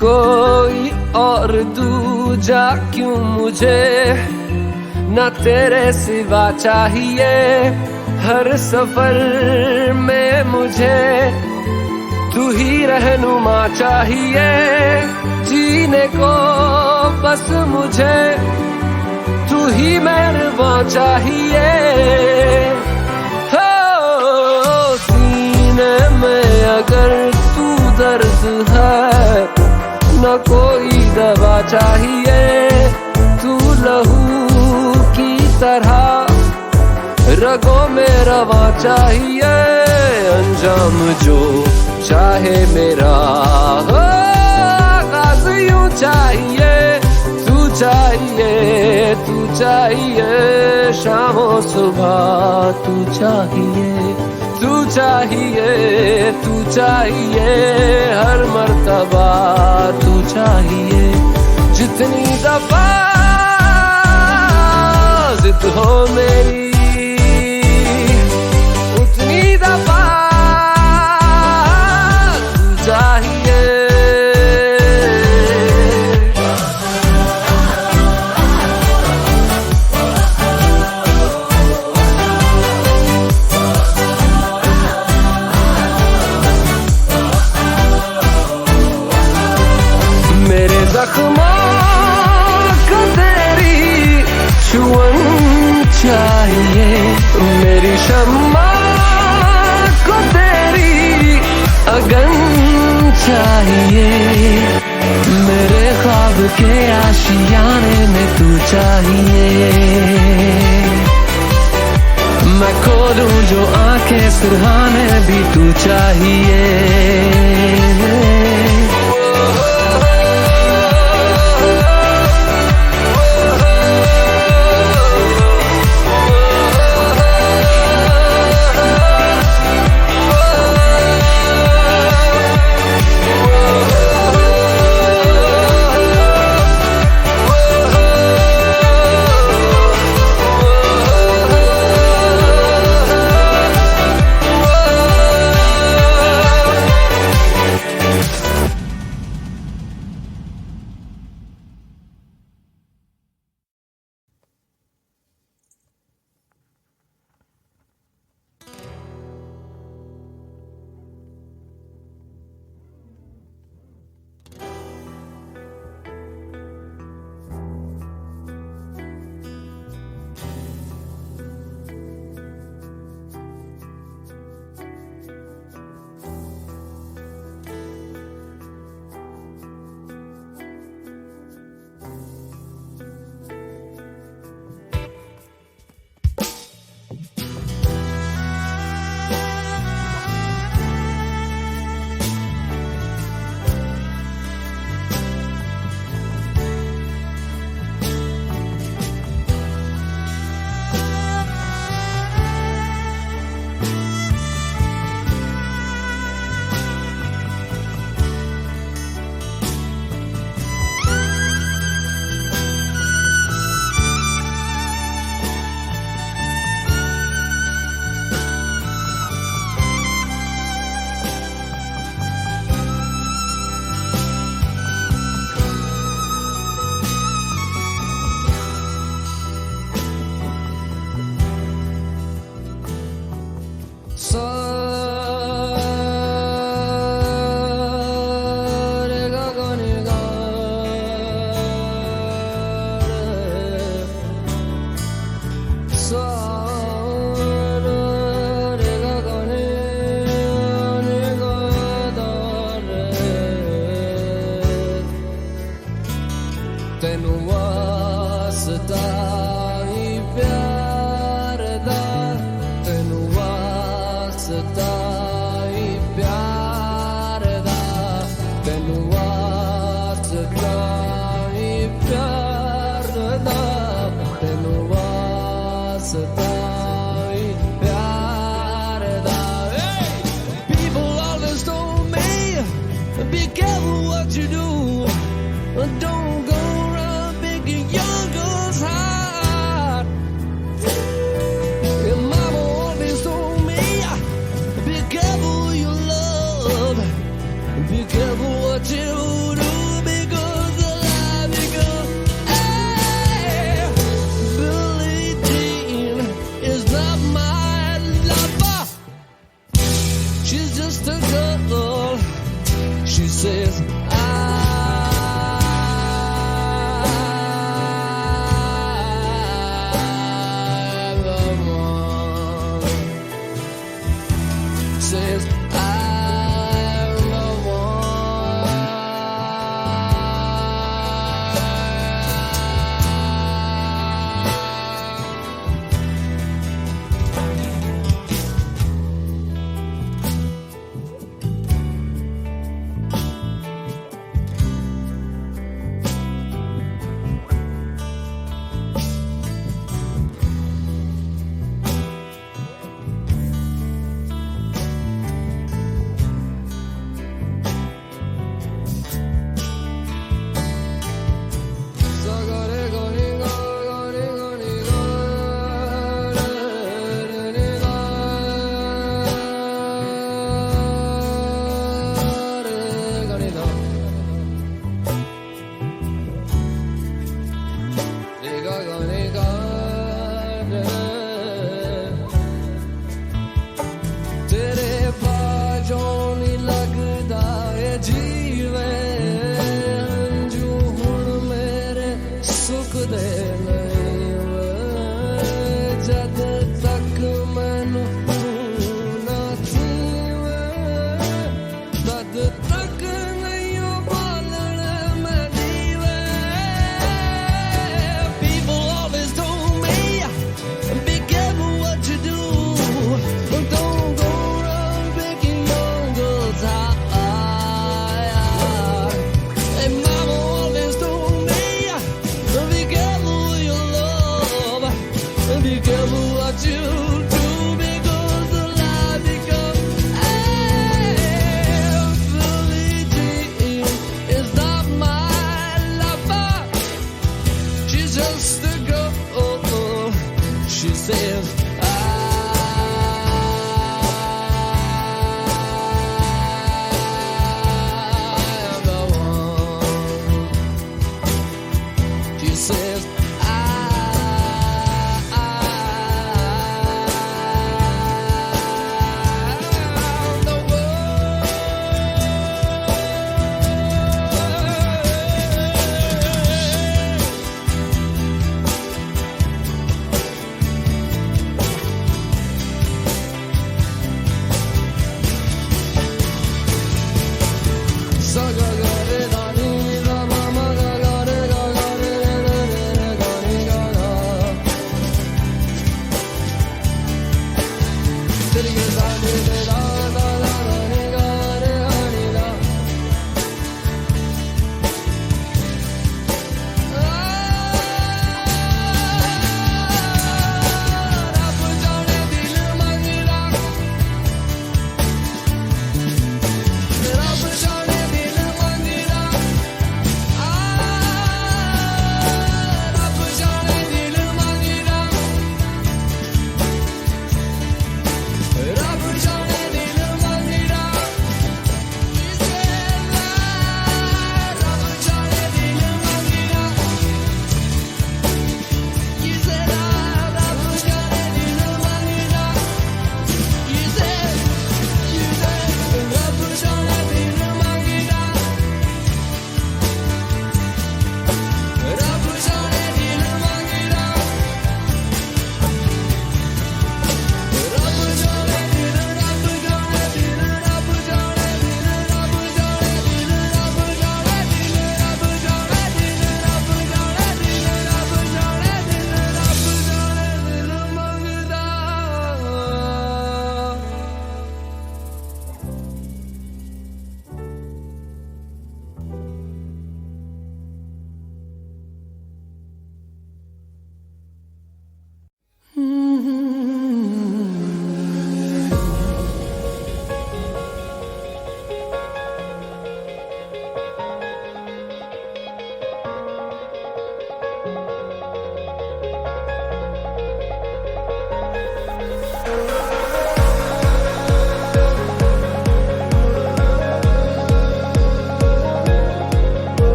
कोई और दूजा क्यों मुझे, न तेरे सिवा चाहिए। हर सफर में मुझे तू ही रहनुमा चाहिए। जीने को बस मुझे तू ही मेहरबान चाहिए। हो सीने में अगर तू दर्द है, न कोई दवा चाहिए। तू लहू की तरह रगों में रवा चाहिए। अंजाम जो चाहे मेरा हो, आगाज यूं चाहिए। तू चाहिए, तू चाहिए, शामों सुबह तू चाहिए। तू चाहिए, तू चाहिए, हर मर्तबा तू चाहिए। जितनी दफा जिद हो मेरी उतनी दफा तू चाहिए। मेरे जख्मों को तेरी छुअन चाहिए, मेरी शम्मा को तेरी अगन चाहिए, मेरे ख्वाब के आशियाने में तू चाहिए। मैं खोलूं जो आंखें सिरहाने भी तू चाहिए। तेनू वास्ता ही प्यार दा, तेनू वास्ता ही प्यार दा, तेनू वास्ता ही प्यार दा, तेनू वास्ता ही प्यार दा। People always told me, be careful what you do, don't go around making young girls high.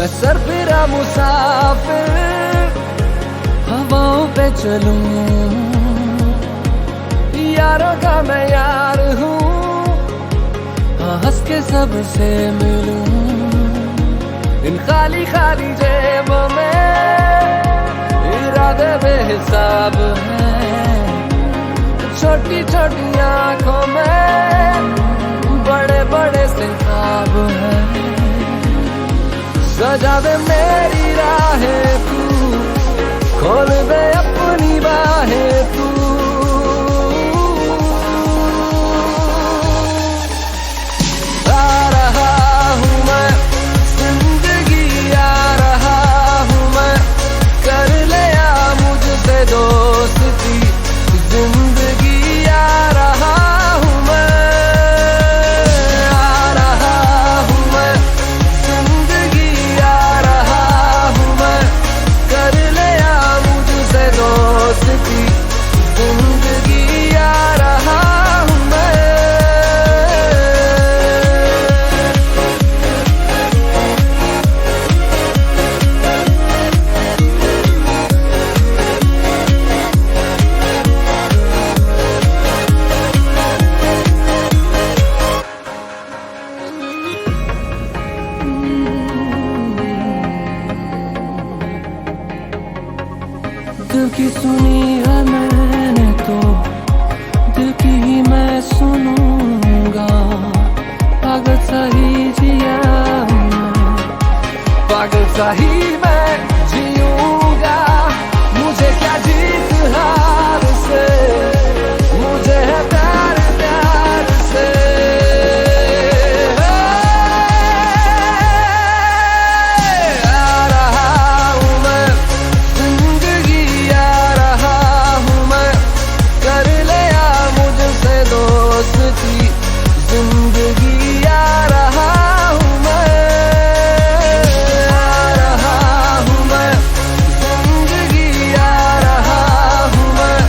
मैं सरफिरा मुसाफिर हवाओं पे चलूं, यारों का मैं यार हूँ, हंस के सबसे मिलूं। इन खाली खाली जेबों में इरादे बेहिसाब हैं, छोटी छोटी आंखों में बड़े बड़े से ख्वाब हैं। सजा दे मेरी राहें तू, खोल दे अपनी बाहें तू। आ रहा हूँ मैं जिंदगी, आ रहा हूँ मैं, कर ले आ मुझसे दोस्ती जिंदगी। आ रहा हूँ मैं, आ रहा हूँ मैं जिंदगी, आ रहा हूँ मैं, कर ले आ मुझसे दोस्ती जिंदगी। आ रहा हूँ मैं। दिल की सुनी है मैंने तो दिल की ही मैं सुनूंगा। पागल सा ही जिया मैं, पागल सा ही मैं जीऊंगा। मुझे क्या जीत हार से, मुझे है प्यार प्यार से। आ रहा हूँ मैं जिंदगी, आ रहा हूँ मैं, कर ले आ मुझसे दोस्ती जिंदगी। आ रहा हूँ मैं, आ रहा हूँ मैं जिंदगी, आ रहा हूँ मैं,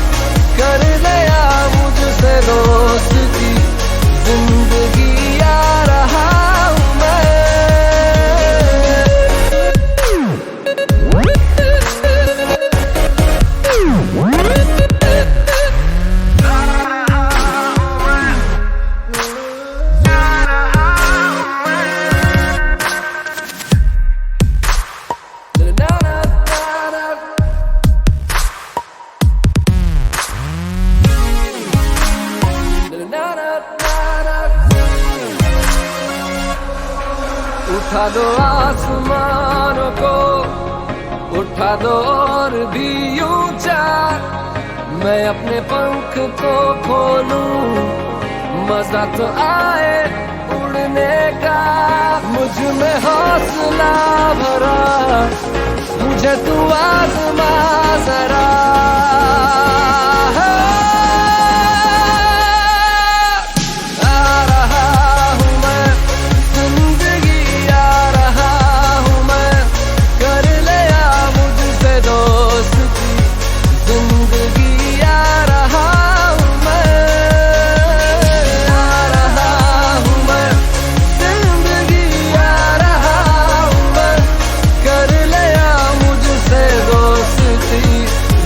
कर ले आ मुझसे दोस्ती जिंदगी। आ रहा हूँ मैं। उठा दो आसमानों को, उठा दो और भी ऊंचा, मैं अपने पंख तो खोलूं, मजा तो आए उड़ने का। मुझ में हौसला भरा, मुझे तू आज़मा जरा। आ रहा हूँ मैं जिंदगी, आ रहा हूँ मैं, कर ले आ मुझसे दोस्ती जिंदगी। आ रहा हूँ मैं, आ रहा हूँ मैं जिंदगी, आ रहा हूँ मैं, कर ले आ मुझसे दोस्ती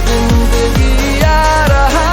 जिंदगी। आ रहा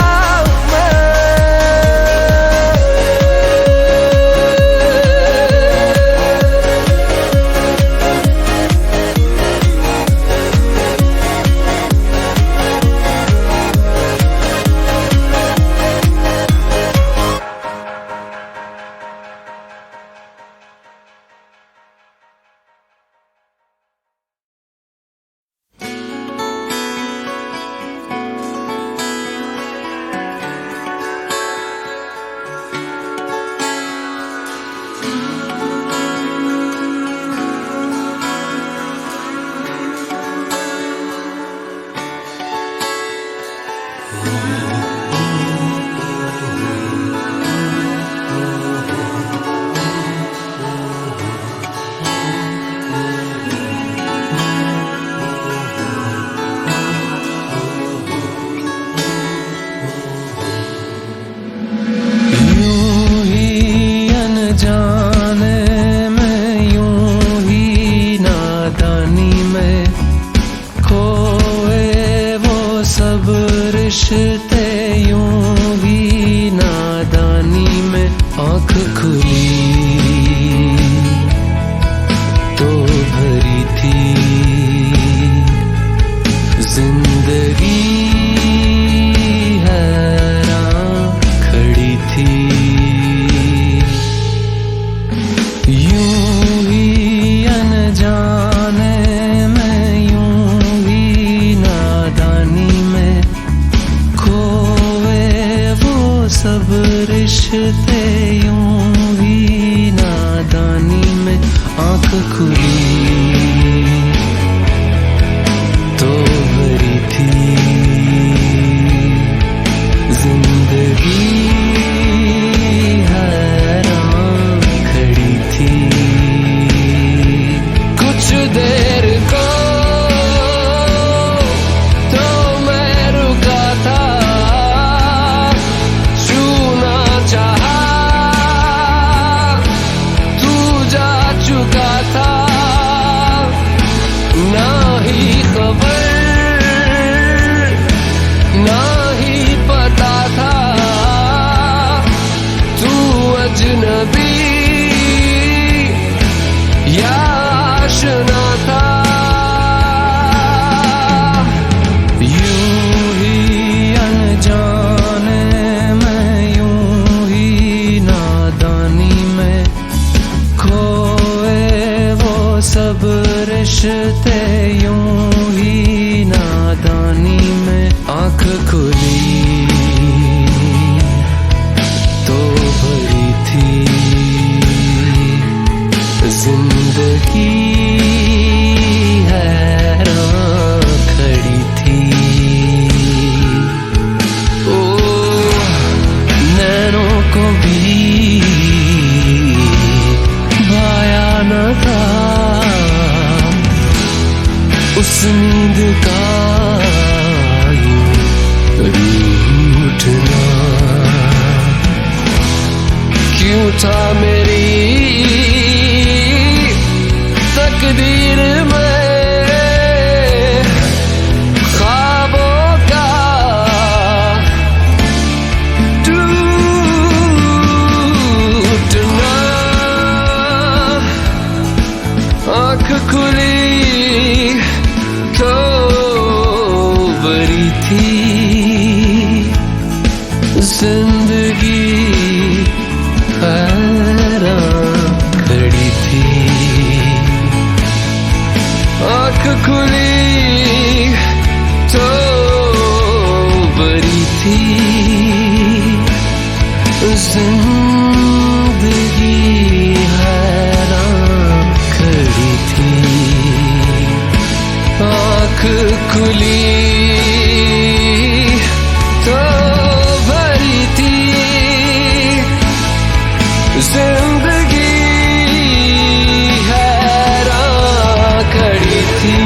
आँख खुली तो भरी थी जिंदगी, हैरान खड़ी थी। यूं ही अनजाने में, यूं ही नादानी में खोए वो सब रिश्ते, यूं ही नादानी में आँख खुली तो भरी थी जिंदगी, हैरान खड़ी थी। कुछ देर को तो मैं रुका था, छूना चाहा, तू जा चुका था। ना ही खबर, ना ही पता था, तू अजनबी या आशना था। यूं ही अनजाने में, यूं ही नादानी में खोए वो सब रिश्ते, यूं ही नादानी में आँख खुली तो भरी थी जिंदगी, हैरान खड़ी थी। ओ नैनों को भी भाया न था उस नींद का यूं रूठना। क्यों था मेरी तकदीर में ख्वाबों का टूटना। आँख खुली तो भरी थी जिंदगी, हैरान खड़ी थी। आँख खुली तो भरी थी जिंदगी, हैरान खड़ी थी। आँख खुली तो भरी थी जिंदगी, हैरान खड़ी थी।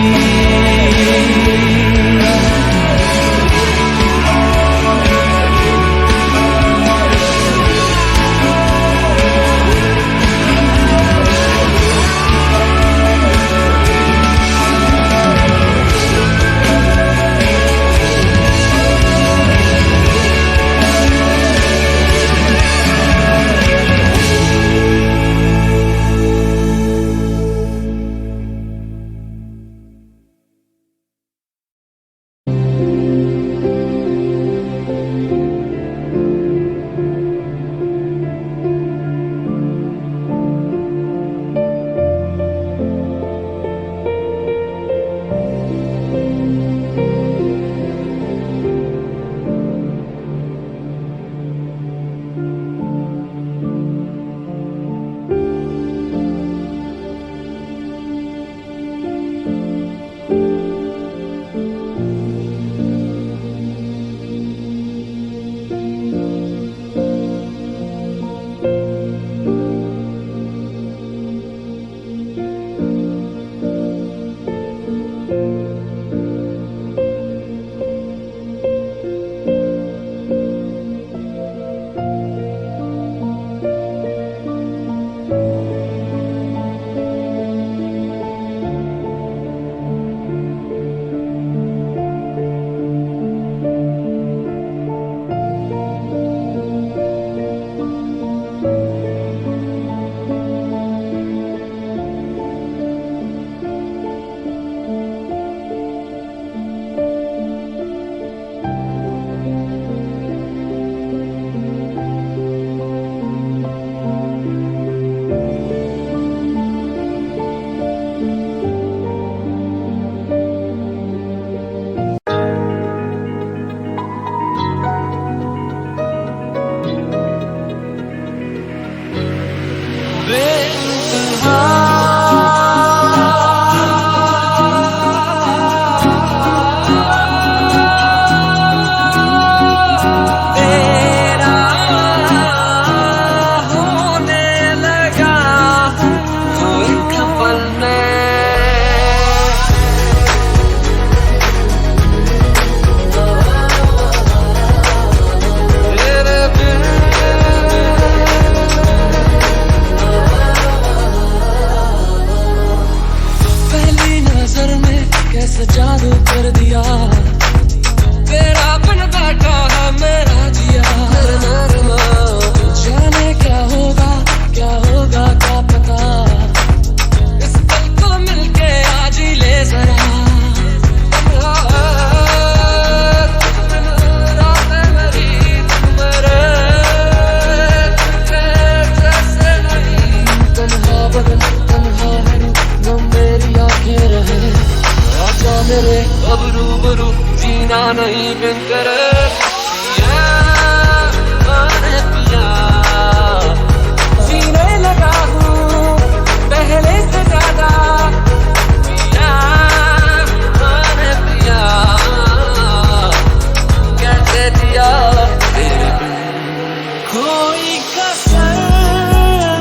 कसर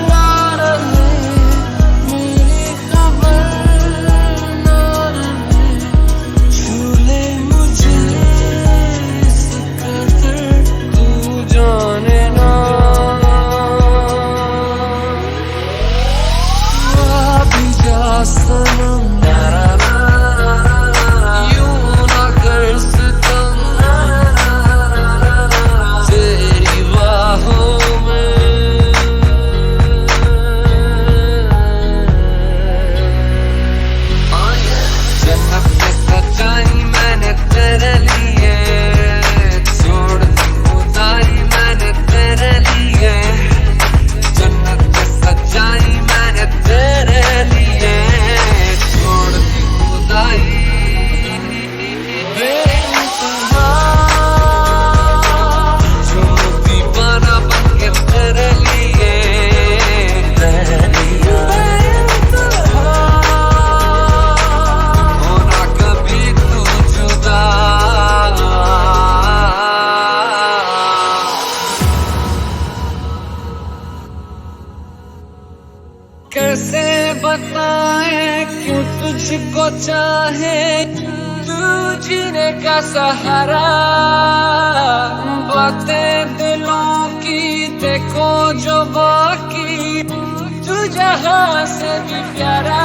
ना रहे, मेरी खबर ना रहे, झूले मुझे इस कदर तू जाने ना। भी जा सनम यूं ना कर सितम तेरी बाहों में। जन्नत में सच्चाई मैंने तेरे लिए, छोड़ दी खुदाई मैंने तेरे लिए। जन्नत में सच्चाई मैंने तेरे लिए, छोड़ दी खुदाई बेइंतहा, जो दीवाना बन के तेरे लिए रह लिया। बेइंतहा होना कभी तू जुदा। कैसे बताए क्यों तुझको चाहे, तू जीने का सहारा। बातें दिलों की देखो जो बाकी, तू जहां से भी प्यारा।